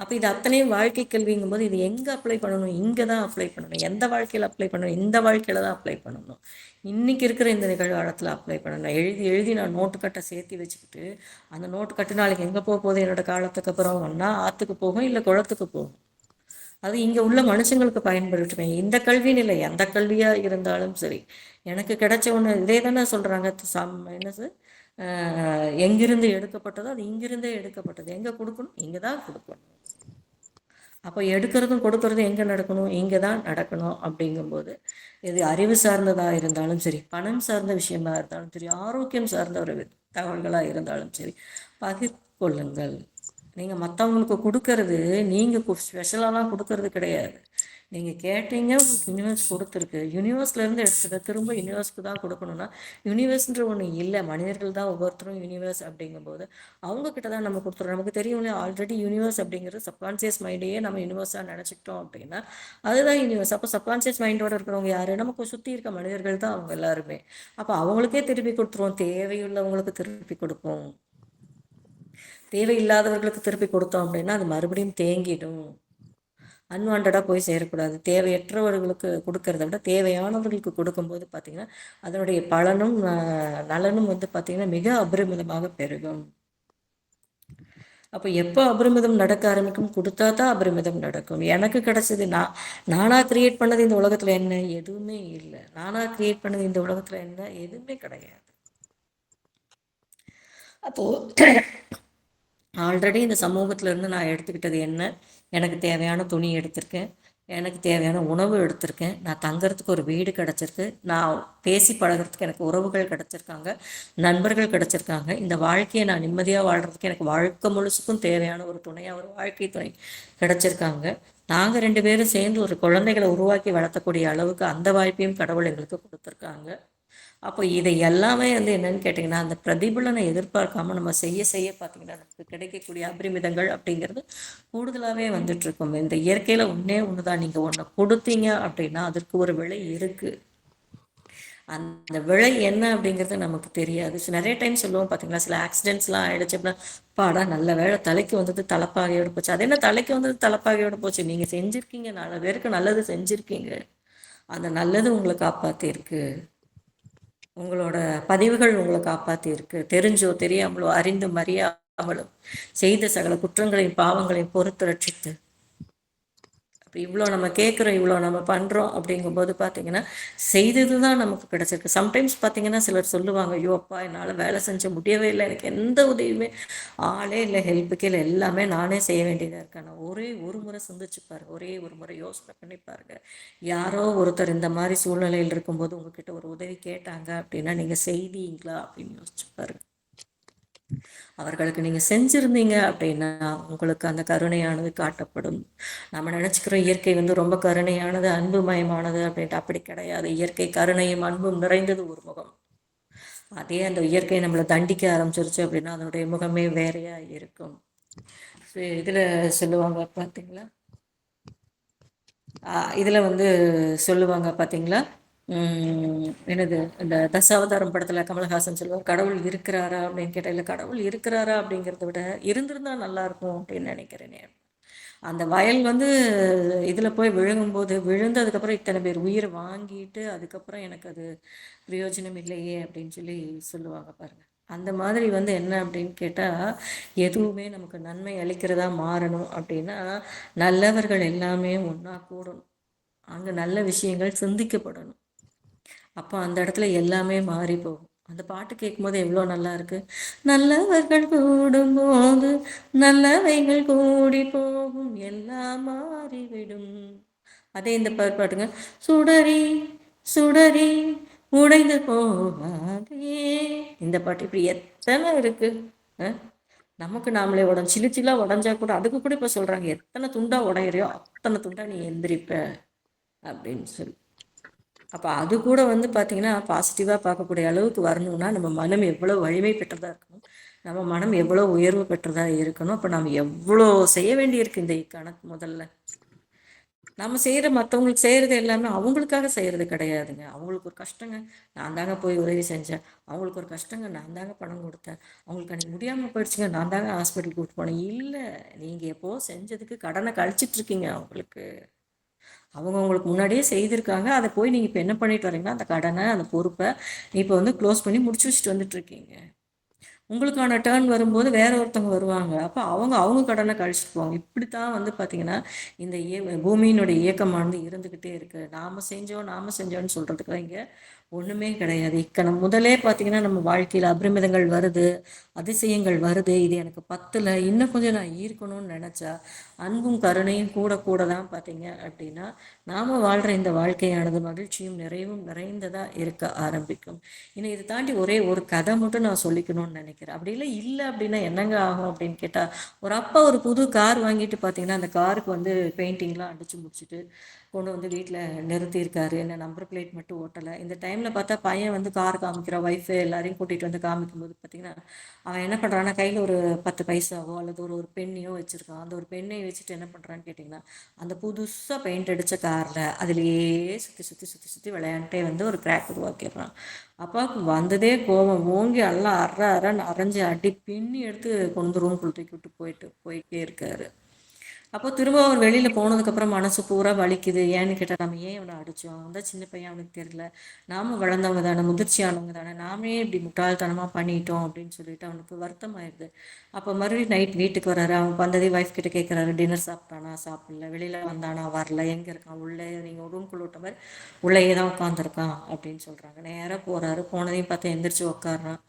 அப்போ இது அத்தனையும் வாழ்க்கை கல்விங்கும் போது இது எங்கே அப்ளை பண்ணணும், இங்கே தான் அப்ளை பண்ணணும். எந்த வாழ்க்கையில் அப்ளை பண்ணணும், இந்த வாழ்க்கையில் தான் அப்ளை பண்ணணும். இன்றைக்கி இருக்கிற இந்த நிகழ்காலத்தில் அப்ளை பண்ணணும். எழுதி நான் நோட்டு கட்டை சேர்த்து வச்சுக்கிட்டு அந்த நோட்டு கட்டு நாளைக்கு எங்கே போகுது என்னோடய காலத்துக்கு அப்புறம் ஒன்றா ஆற்றுக்கு போகும் இல்லை குளத்துக்கு போகும். அது இங்கே உள்ள மனுஷங்களுக்கு பயன்படுத்துவேன். இந்த கல்வின்னு இல்லை, எந்த கல்வியாக இருந்தாலும் சரி எனக்கு கிடைச்ச ஒன்று இதே தானே சொல்கிறாங்க. என்னது எங்கிருந்து எடுக்கப்பட்டதோ அது இங்கிருந்தே எடுக்கப்பட்டது. எங்கே கொடுக்கணும், இங்கே தான் கொடுக்கணும். அப்போ எடுக்கிறதும் கொடுக்கறதும் எங்கே நடக்கணும், இங்கே தான் நடக்கணும். அப்படிங்கும்போது இது அறிவு சார்ந்ததாக இருந்தாலும் சரி, பணம் சார்ந்த விஷயமா இருந்தாலும் சரி, ஆரோக்கியம் சார்ந்த ஒரு தகவல்களாக இருந்தாலும் சரி பகிர்கொள்ளுங்கள். நீங்கள் மற்றவங்களுக்கு கொடுக்கறது நீங்கள் ஸ்பெஷலாலாம் கொடுக்கறது கிடையாது. நீங்கள் கேட்டீங்க, உங்களுக்கு யூனிவர்ஸ் கொடுத்துருக்கு, யூனிவர்ஸ்லேருந்து எடுத்ததை திரும்ப யூனிவர்ஸ்க்கு தான் கொடுக்கணும்னா யூனிவர்ஸ்ன்ற ஒன்று இல்லை, மனிதர்கள் தான் ஒவ்வொருத்தரும் யூனிவர்ஸ். அப்படிங்கும்போது அவங்கக்கிட்ட தான் நம்ம கொடுத்துறோம். நமக்கு தெரியும் இல்லையா, ஆல்ரெடி யூனிவர்ஸ் அப்படிங்கிறது சப்கான்சியஸ் மைண்டையே நம்ம யூனிவர்ஸாக நினச்சிக்கிட்டோம் அப்படின்னா அதுதான் யூனிவர்ஸ். அப்போ சப்கான்சியஸ் மைண்டோடு இருக்கிறவங்க யார், நமக்கு சுற்றி இருக்க மனிதர்கள் தான் அவங்க எல்லாருமே. அப்போ அவங்களுக்கே திருப்பி கொடுத்துருவோம், தேவையுள்ளவங்களுக்கு திருப்பி கொடுப்போம். தேவையில்லாதவர்களுக்கு திருப்பி கொடுத்தோம் அப்படின்னா அது மறுபடியும் தேங்கிடும், அன்வான்டாக போய் சேரக்கூடாது. தேவையற்றவர்களுக்கு கொடுக்கறத விட தேவையானவர்களுக்கு கொடுக்கும்போது பார்த்திங்கன்னா அதனுடைய பலனும் நலனும் பார்த்திங்கன்னா மிக அபரிமிதமாக பெருகும். அப்போ எப்போ அபரிமிதம் நடக்க ஆரம்பிக்கும், கொடுத்தா தான் அபரிமிதம் நடக்கும். எனக்கு கிடைச்சது நானாக கிரியேட் பண்ணது இந்த உலகத்தில் என்ன, எதுவுமே இல்லை. நானாக கிரியேட் பண்ணது இந்த உலகத்தில் என்ன, எதுவுமே கிடையாது. அப்போது ஆல்ரெடி இந்த சமூகத்திலேருந்து நான் எடுத்துக்கிட்டது என்ன, எனக்கு தேவையான துணி எடுத்திருக்கேன், எனக்கு தேவையான உணவு எடுத்திருக்கேன், நான் தங்கிறதுக்கு ஒரு வீடு கிடச்சிருக்கு, நான் பேசி பழகிறதுக்கு எனக்கு உறவுகள் கிடச்சிருக்காங்க, நண்பர்கள் கிடச்சிருக்காங்க. இந்த வாழ்க்கையை நான் நிம்மதியாக வாழ்கிறதுக்கு எனக்கு வாழ்க்கை முழுசுக்கும் தேவையான ஒரு துணையாக ஒரு வாழ்க்கை துணை கிடச்சிருக்காங்க. நாங்கள் 2 பேரும் சேர்ந்து ஒரு குழந்தைகளை உருவாக்கி வளர்த்தக்கூடிய அளவுக்கு அந்த வாய்ப்பையும் கடவுள் எங்களுக்கு கொடுத்துருக்காங்க. அப்போ இதை எல்லாமே என்னன்னு கேட்டிங்கன்னா அந்த பிரதிபலனை எதிர்பார்க்காம நம்ம செய்ய பார்த்திங்கன்னா நமக்கு கிடைக்கக்கூடிய அபரிமிதங்கள் அப்படிங்கிறது கூடுதலாகவே வந்துட்டுருக்கும். இந்த இயற்கையில் ஒன்று தான், நீங்கள் ஒன்று கொடுத்தீங்க அப்படின்னா அதற்கு ஒரு விலை இருக்குது. அந்த விலை என்ன அப்படிங்கிறது நமக்கு தெரியாது. நிறைய டைம் சொல்லுவோம் பார்த்தீங்களா, சில ஆக்சிடென்ட்ஸ்லாம் ஆகிடுச்சு அப்படின்னா பாடா நல்ல வேலை தலைக்கு வந்தது தலைப்பாகையோடு போச்சு. அது என்ன தலைக்கு வந்தது தலைப்பாகையோடு போச்சு, நீங்கள் செஞ்சுருக்கீங்க, 4 பேருக்கு நல்லது செஞ்சுருக்கீங்க, அந்த நல்லது உங்களை காப்பாற்றிருக்கு, உங்களோட பதிவுகள் உங்களை காப்பாற்றி இருக்கு. தெரிஞ்சோ தெரியாமலோ அறிந்தும் அறியாமலோ செய்த சகல குற்றங்களையும் பாவங்களையும் பொறுத்து ரட்சித்து இப்போ இவ்வளோ நம்ம கேட்குறோம், இவ்வளோ நம்ம பண்ணுறோம் அப்படிங்கும்போது பார்த்தீங்கன்னா செய்தது தான் நமக்கு கிடச்சிருக்கு. சம்டைம்ஸ் பார்த்தீங்கன்னா சிலர் சொல்லுவாங்க, ஐயோ அப்பா என்னால் வேலை செஞ்ச முடியவே இல்லை, எனக்கு எந்த உதவியுமே ஆளே இல்லை, ஹெல்ப்புக்கே இல்லை, எல்லாமே நானே செய்ய வேண்டியதாக இருக்கேன். நான் ஒரே ஒரு முறை சிந்திச்சு பாருங்க, ஒரே ஒரு முறை யோசனை பண்ணி பாருங்க. யாரோ ஒருத்தர் இந்த மாதிரி சூழ்நிலையில் இருக்கும்போது உங்ககிட்ட ஒரு உதவி கேட்டாங்க அப்படின்னா நீங்கள் செய்தீங்களா அப்படின்னு யோசிச்சு பாருங்க. அவர்களுக்கு நீங்கள் செஞ்சுருந்தீங்க அப்படின்னா உங்களுக்கு அந்த கருணையானது காட்டப்படும். நம்ம நினச்சிக்கிறோம் இயற்கை வந்து ரொம்ப கருணையானது, அன்புமயமானது அப்படின்ட்டு. அப்படி கிடையாது. இயற்கை கருணையும் அன்பும் நிறைந்தது ஒரு முகம். அதே அந்த இயற்கை நம்மளை தண்டிக்க ஆரம்பிச்சிருச்சு அப்படின்னா அதனுடைய முகமே வேறையா இருக்கும். இதில் சொல்லுவாங்க பார்த்தீங்களா, இதில் வந்து சொல்லுவாங்க பார்த்தீங்களா, என்னது இந்த தசாவதாரம் படத்தில் கமலஹாசன் சொல்லுவார், கடவுள் இருக்கிறாரா அப்படின்னு கேட்டால், இல்லை கடவுள் இருக்கிறாரா அப்படிங்கிறத விட இருந்திருந்தா நல்லா இருக்கும் அப்படின்னு நினைக்கிறேனே. அந்த வயல் வந்து இதில் போய் விழுங்கும்போது விழுந்து அதுக்கப்புறம் இத்தனை பேர் உயிரை வாங்கிட்டு அதுக்கப்புறம் எனக்கு அது பிரயோஜனம் இல்லையே அப்படின்னு சொல்லி சொல்லுவாங்க பாருங்க. அந்த மாதிரி வந்து என்ன அப்படின்னு கேட்டால், எதுவுமே நமக்கு நன்மை அளிக்கிறதா மாறணும் அப்படின்னா நல்லவர்கள் எல்லாமே ஒன்றா கூடணும், அங்கே நல்ல விஷயங்கள் சிந்திக்கப்படணும். அப்போ அந்த இடத்துல எல்லாமே மாறி போகும். அந்த பாட்டு கேட்கும்போது எவ்வளோ நல்லா இருக்கு. நல்லவர்கள் கூடும்போது நல்லவைகள் கூடி போகும், எல்லாம் மாறிவிடும். அதே இந்த பாட்டுங்க, சுடரி சுடரி உடைந்து போகாதே. இந்த பாட்டு இப்படி எத்தனை இருக்கு. நமக்கு நாமளே உடம்பு சிலிச்சிலா உடஞ்சா கூட அதுக்கு கூட இப்போ சொல்றாங்க, எத்தனை துண்டா உடையிறியோ அத்தனை துண்டா நீ எந்திரிப்ப அப்படின்னு சொல்லி. அப்போ அது கூட வந்து பார்த்தீங்கன்னா பாசிட்டிவாக பார்க்கக்கூடிய அளவுக்கு வரணும்னா நம்ம மனம் எவ்வளோ வலிமை பெற்றதாக இருக்கணும், நம்ம மனம் எவ்வளோ உயர்வு பெற்றதாக இருக்கணும். அப்போ நம்ம எவ்வளோ செய்ய வேண்டியிருக்கு இந்த கணக்கு. முதல்ல நம்ம செய்கிற மற்றவங்களுக்கு செய்கிறது எல்லாமே அவங்களுக்காக செய்கிறது கிடையாதுங்க. அவங்களுக்கு ஒரு கஷ்டங்க, நான் தாங்க போய் உதவி செஞ்சேன். அவங்களுக்கு ஒரு கஷ்டங்க, நான் தாங்க பணம் கொடுத்தேன். அவங்களுக்கு அன்றைக்கி முடியாமல் போயிடுச்சுங்க, நான் தாங்க ஹாஸ்பிட்டலுக்கு கூப்பிட்டு போனேன். இல்லை, நீங்கள் எப்போ செஞ்சதுக்கு கடனை கழிச்சிட்ருக்கீங்க அவங்களுக்கு. அவங்க உங்களுக்கு முன்னாடியே செய்திருக்காங்க, அதை போய் நீங்கள் இப்போ என்ன பண்ணிட்டு வரீங்கன்னா அந்த கடனை அந்த பொறுப்பை இப்போ வந்து க்ளோஸ் பண்ணி முடிச்சு வச்சுட்டு வந்துட்டுருக்கீங்க. உங்களுக்கான டேர்ன் வரும்போது வேற ஒருத்தவங்க வருவாங்க, அப்போ அவங்க கடனை கழிச்சிட்டு போவாங்க. இப்படித்தான் வந்து பார்த்தீங்கன்னா இந்த பூமியினுடைய இயக்கமானது இருந்துக்கிட்டே இருக்கு. நாம செஞ்சோன்னு சொல்றதுக்கு இங்கே ஒன்றுமே கிடையாது. இக்கணம் முதலே பார்த்தீங்கன்னா நம்ம வாழ்க்கையில் அபரிமிதங்கள் வருது, அதிசயங்கள் வருது. இது எனக்கு பத்தில் இன்னும் கொஞ்சம் நான் ஈர்க்கணும்னு நினச்சா அன்பும் கருணையும் கூட தான் பார்த்தீங்க அப்படின்னா நாம் வாழ்கிற இந்த வாழ்க்கையானது மகிழ்ச்சியும் நிறைவும் நிறைந்ததாக இருக்க ஆரம்பிக்கும். இன்னும் இதை தாண்டி ஒரே ஒரு கதை மட்டும் நான் சொல்லிக்கணும்னு நினைக்கிறேன். அப்படி இல்லை அப்படின்னா என்னங்க ஆகும் அப்படின்னு கேட்டால், ஒரு அப்பா ஒரு புது கார் வாங்கிட்டு பார்த்தீங்கன்னா அந்த காருக்கு வந்து பெயிண்டிங்லாம் அடித்து முடிச்சுட்டு கொண்டு வந்து வீட்டில் நிறுத்தியிருக்காரு. என்ன நம்பர் பிளேட் மட்டும் ஓட்டலை. இந்த டைமில் பார்த்தா பையன் வந்து கார் காமிக்கிறான், ஒய்ஃபு எல்லாரையும் கூட்டிகிட்டு வந்து காமிக்கும்போது பார்த்தீங்கன்னா அவன் என்ன பண்ணுறான்னா கையில் ஒரு 10 பைசாவோ அல்லது ஒரு பெண்ணையோ வச்சுருக்கான். அந்த ஒரு பெண்ணை வச்சுட்டு என்ன பண்ணுறான்னு கேட்டிங்கன்னா அந்த புதுசாக பெயிண்ட் அடித்த காரில் அதிலேயே சுற்றி விளையாண்டே வந்து ஒரு கிராக் உருவாக்கிடுறான். அப்பாவுக்கு வந்ததே கோபம், ஓங்கி எல்லாம் அறன்னு அரைஞ்சி அடி பின்னி எடுத்து கொண்டு ரூம்குள்ள தூக்கி விட்டு போயிட்டே இருக்காரு. அப்போ திரும்ப அவர் வெளியில் போனதுக்கப்புறம் மனசு பூரா வலிக்குது. ஏன்னு கேட்டால் நம்ம ஏன் அவனை அடித்தோம், அவன் தான் சின்ன பையன், அவனுக்கு தெரியல, நாம் வளர்ந்தவங்க தானே, முதிர்ச்சியானவங்க தானே, நாமே இப்படி முட்டாள்தனமாக பண்ணிட்டோம் அப்படின்னு சொல்லிட்டு அவனுக்கு வருத்தம் ஆயிடுது. அப்போ மறுபடியும் நைட் வீட்டுக்கு வர்றாரு. அவன் வந்ததே ஒய்ஃப் கிட்ட கேட்குறாரு, டின்னர் சாப்பிட்டானா, சாப்பிடல, வெளியில் வந்தானா, வரல, எங்கே இருக்கான், உள்ளே நீங்கள் ரூம்குள்ள விட்ட மாதிரி உள்ளேயே தான் உட்காந்துருக்கான் அப்படின்னு சொல்கிறாங்க. நேராக போகிறாரு. போனதையும் பார்த்தா எந்திரிச்சு உட்காடுறான்.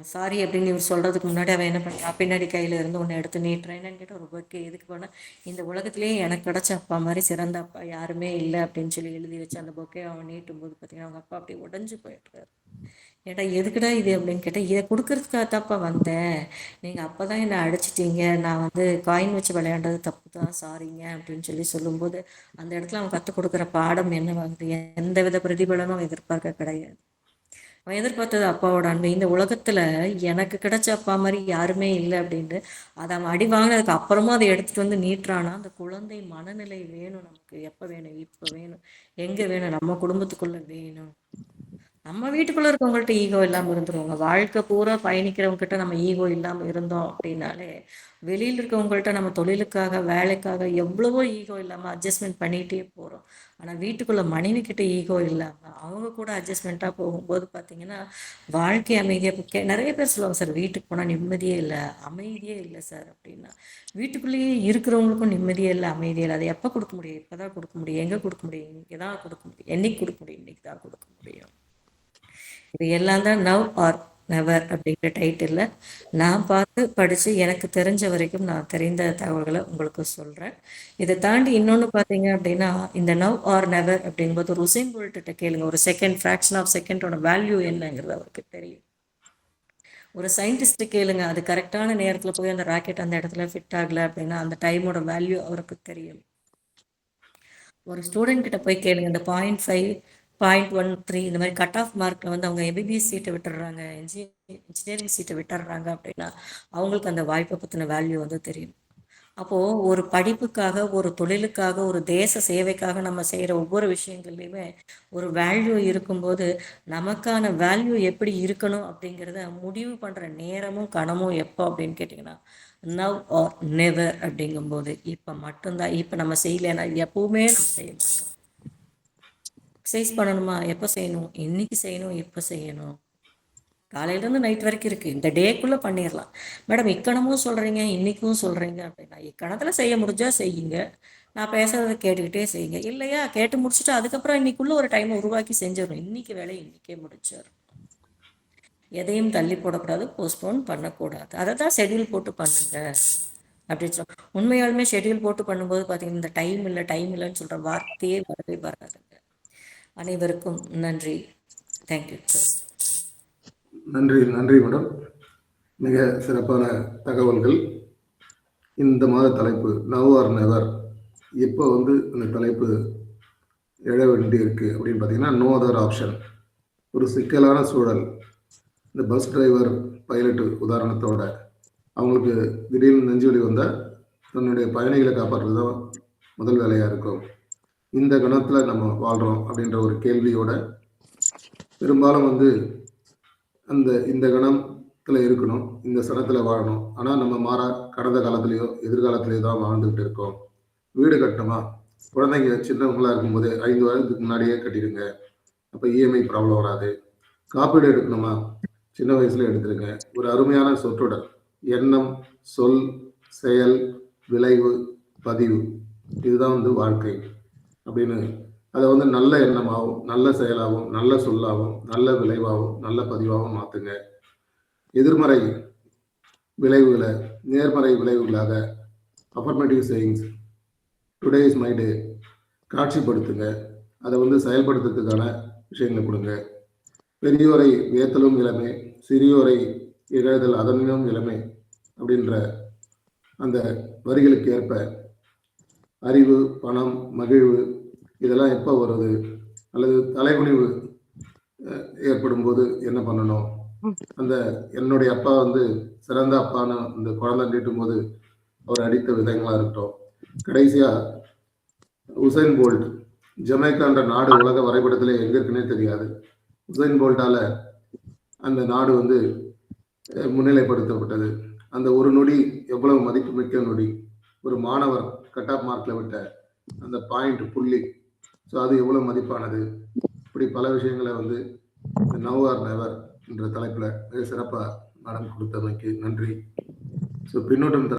சாரி அப்படின்னு இவர் சொல்கிறதுக்கு முன்னாடி அவன் என்ன பண்ணுறா, பின்னாடி கையில் இருந்து ஒன்று எடுத்து நீட்டுறேன். என்னன்னு கேட்டால் ஒரு பொக்கே. எதுக்கு போனால் இந்த உலகத்துலேயே எனக்கு கிடச்ச அப்பா மாதிரி சிறந்த அப்பா யாருமே இல்லை அப்படின்னு சொல்லி எழுதி வச்சு அந்த பொக்கே அவன் நீட்டும் போது பார்த்தீங்கன்னா அவங்க அப்பா அப்படியே உடஞ்சி போயிட்டுறாரு. ஏட்டா எதுக்குடா இது அப்படின்னு கேட்டால், இதை கொடுக்கறதுக்காக தாப்பா வந்தேன், நீங்கள் அப்போ தான் என்னை அடிச்சிட்டிங்க, நான் வந்து காயின் வச்சு விளையாண்டது தப்பு தான், சாரிங்க அப்படின்னு சொல்லி சொல்லும்போது அந்த இடத்துல அவன் கற்றுக் கொடுக்குற பாடம் என்ன வாங்குது, எந்த வித பிரதிபலனும் அவன் எதிர்பார்க்க கிடையாது. அவன் எதிர்பார்த்தது அப்பாவோட அன்பு. இந்த உலகத்துல எனக்கு கிடைச்ச அப்பா மாதிரி யாருமே இல்லை அப்படின்ட்டு அதை அவன் அடி வாங்கினதுக்கு அப்புறமா அதை எடுத்துட்டு வந்து நீட்டுறானா. அந்த குழந்தை மனநிலை வேணும் நமக்கு. எப்போ வேணும், இப்போ வேணும், எங்கே வேணும், நம்ம குடும்பத்துக்குள்ள வேணும். நம்ம வீட்டுக்குள்ள இருக்கவங்கள்ட்ட ஈகோ இல்லாம இருந்துருவாங்க. வாழ்க்கை பூரா பயணிக்கிறவங்க கிட்ட நம்ம ஈகோ இல்லாம இருந்தோம் அப்படின்னாலே, வெளியில இருக்கவங்கள்ட்ட நம்ம தொழிலுக்காக, வேலைக்காக எவ்வளவோ ஈகோ இல்லாம அட்ஜஸ்ட்மென்ட் பண்ணிட்டே போறோம். ஆனா வீட்டுக்குள்ள மனைவி கிட்ட ஈகோ இல்லாம, அவங்க கூட அட்ஜஸ்ட்மென்ட்டா போகும்போது பார்த்தீங்கன்னா, வாழ்க்கை அமைதியா நெறைய பேர் சொல்லுவாங்க, "சார் வீட்டுக்கு போனா நிம்மதியே இல்ல, அமைதியே இல்ல சார்" அப்படின்னா. வீட்டுக்குள்ளேயே இருக்கிறவங்களுக்கும் நிம்மதியே இல்ல, அமைதியே இல்ல. அத எப்ப குடுக்க முடியும்? இப்பதான் குடுக்க முடியும். எங்க குடுக்க முடியும்? இங்க தான் குடுக்க முடியும். என்னைக்கு குடுக்க முடியும்? இன்னைக்கு தான் குடுக்க முடியும். இது எல்லாம் தான் நவ் ஆர் நெவர் அப்படிங்கிற டைட்டில்ல நான் பார்த்து படிச்சு எனக்கு தெரிஞ்ச வரைக்கும் நான் தெரிந்த தகவல்களை உங்களுக்கு சொல்றேன். இதை தாண்டி இன்னொன்று பார்த்தீங்க அப்படின்னா, இந்த நவ் ஆர் நெவர் அப்படிங்கும்போது ஒரு உசேன் போல்ட்ட கேளுங்க. ஒரு செகண்ட், ஃப்ராக்ஷன் ஆஃப் செகண்டோட வேல்யூ என்னங்கிறது அவருக்கு தெரியும். ஒரு சயின்டிஸ்ட் கேளுங்க, அது கரெக்டான நேரத்தில் போய் அந்த ராக்கெட் அந்த இடத்துல ஃபிட் ஆகலை அப்படின்னா அந்த டைமோட வேல்யூ அவருக்கு தெரியும். ஒரு ஸ்டூடெண்ட் கிட்ட போய் கேளுங்க, இந்த 0.5 0.13 இந்த மாதிரி கட் ஆஃப் மார்க்கில் வந்து அவங்க எம்பிபிஎஸ் சீட்டை விட்டுடுறாங்க, இன்ஜினியரிங் சீட்டை விட்டுடுறாங்க அப்படின்னா அவங்களுக்கு அந்த வாய்ப்பை பற்றின வேல்யூ வந்து தெரியும். அப்போது ஒரு படிப்புக்காக, ஒரு தொழிலுக்காக, ஒரு தேச சேவைக்காக நம்ம செய்கிற ஒவ்வொரு விஷயங்கள்லையுமே ஒரு வேல்யூ இருக்கும்போது, நமக்கான வேல்யூ எப்படி இருக்கணும் அப்படிங்கிறத முடிவு பண்ணுற நேரமும் கணமும் எப்போ அப்படின்னு கேட்டிங்கன்னா, நவ் ஆர் நெவர் அப்படிங்கும்போது. இப்போ மட்டும்தான். இப்போ நம்ம செய்யலைன்னா எப்பவுமே நம்ம செய்ய மாட்டோம். எக்ஸசைஸ் பண்ணணுமா? எப்போ செய்யணும்? இன்னைக்கு செய்யணும், எப்போ செய்யணும்? காலையிலேருந்து நைட் வரைக்கும் இருக்குது, இந்த டேக்குள்ளே பண்ணிடலாம். மேடம் இக்கணமும் சொல்கிறீங்க, இன்றைக்கும் சொல்கிறீங்க அப்படின்னா, இக்கணத்தில் செய்ய முடிஞ்சால் செய்யுங்க, நான் பேசுகிறத கேட்டுக்கிட்டே செய்யுங்க. இல்லையா கேட்டு முடிச்சுட்டு அதுக்கப்புறம் இன்னைக்குள்ளே ஒரு டைமை உருவாக்கி செஞ்சிடணும். இன்றைக்கி வேலையை இன்றைக்கே முடிச்சிடணும். எதையும் தள்ளி போடக்கூடாது, போஸ்ட்போன் பண்ணக்கூடாது. அதை தான் ஷெட்யூல் போட்டு பண்ணுங்க அப்படின்னு சொல்ல. உண்மையாலுமே ஷெட்யூல் போட்டு பண்ணும்போது பார்த்தீங்கன்னா, இந்த டைம் இல்லைன்னு சொல்கிற வார்த்தையே வரவே வராதுங்க. அனைவருக்கும் நன்றி. Thank you sir. நன்றி மேடம். மிக சிறப்பான தகவல்கள். இந்த மாத தலைப்பு நவ் ஆர் நெவர். எப்போ வந்து இந்த தலைப்பு எழ வேண்டி இருக்கு அப்படின்னு பார்த்தீங்கன்னா, நோ அதர் ஆப்ஷன். ஒரு சிக்கலான சூழல். இந்த பஸ் டிரைவர், பைலட்டு உதாரணத்தோட அவங்களுக்கு திடீர்னு நெஞ்சுவலி வந்தால் தன்னுடைய பயணிகளை காப்பாற்றுறது தான் முதல் வேலையாக இருக்கும். இந்த கணத்தில் நம்ம வாழ்கிறோம் அப்படின்ற ஒரு கேள்வியோட பெரும்பாலும் வந்து இந்த கணத்தில் இருக்கணும், இந்த சனத்தில் வாழணும். ஆனால் நம்ம மாறா கடந்த காலத்துலேயோ எதிர்காலத்துலேயோ தான் வாழ்ந்துகிட்டு இருக்கோம். வீடு கட்டணுமா, குழந்தைங்க சின்னவங்களா இருக்கும்போது 5 வருடத்துக்கு முன்னாடியே கட்டிடுங்க, அப்போ இஎம்ஐ ப்ராப்ளம் வராது. காப்பீடு எடுக்கணுமா, சின்ன வயசுல எடுத்துருங்க. ஒரு அருமையான சொற்றொடர், எண்ணம், சொல், செயல், விளைவு, பதிவு, இதுதான் வந்து வாழ்க்கை அப்படின்னு. அதை வந்து நல்ல எண்ணமாகவும், நல்ல செயலாகவும், நல்ல சொல்லாகவும், நல்ல விளைவாகவும், நல்ல பதிவாகவும் மாற்றுங்க. எதிர்மறை விளைவுகளை நேர்மறை விளைவுகளாக affirmative sayings, today is my day காட்சிப்படுத்துங்க. அதை வந்து செயல்படுத்துறதுக்கான விஷயங்களை கொடுங்க. பெரியோரை வியத்தலும் இளமை, சிறியோரை இகழ்தல் அதனினும் இளமை அப்படின்ற அந்த வரிகளுக்கு ஏற்ப அறிவு, பணம், மகிழ்வு இதெல்லாம் எப்போ வருது, அல்லது தலைகுனிவு ஏற்படும் போது என்ன பண்ணணும், அந்த என்னுடைய அப்பா வந்து சிறந்த அப்பான்னு இந்த குழந்தை நீட்டும் போது அவர் அடித்த விதங்களா இருக்கட்டும். கடைசியா உசைன் போல்ட், ஜமைக்கான்ற நாடு உலக வரைபடத்திலே எங்க இருக்குன்னே தெரியாது. உசைன் போல்ட்டால அந்த நாடு வந்து முன்னிலைப்படுத்தப்பட்டது. அந்த ஒரு நொடி எவ்வளவு மதிப்புமிக்க நொடி. ஒரு மாணவர் கட் ஆஃப் மார்க்ல விட்ட அந்த பாயிண்ட் புள்ளி, ஸோ அது எவ்வளவு மதிப்பானது. இப்படி பல விஷயங்களை வந்து நவ் ஆர் நெவர் என்ற தலைப்பில் மிக சிறப்பாக மேடம் கொடுத்தமைக்கு நன்றி. ஸோ பின்னோட்டம்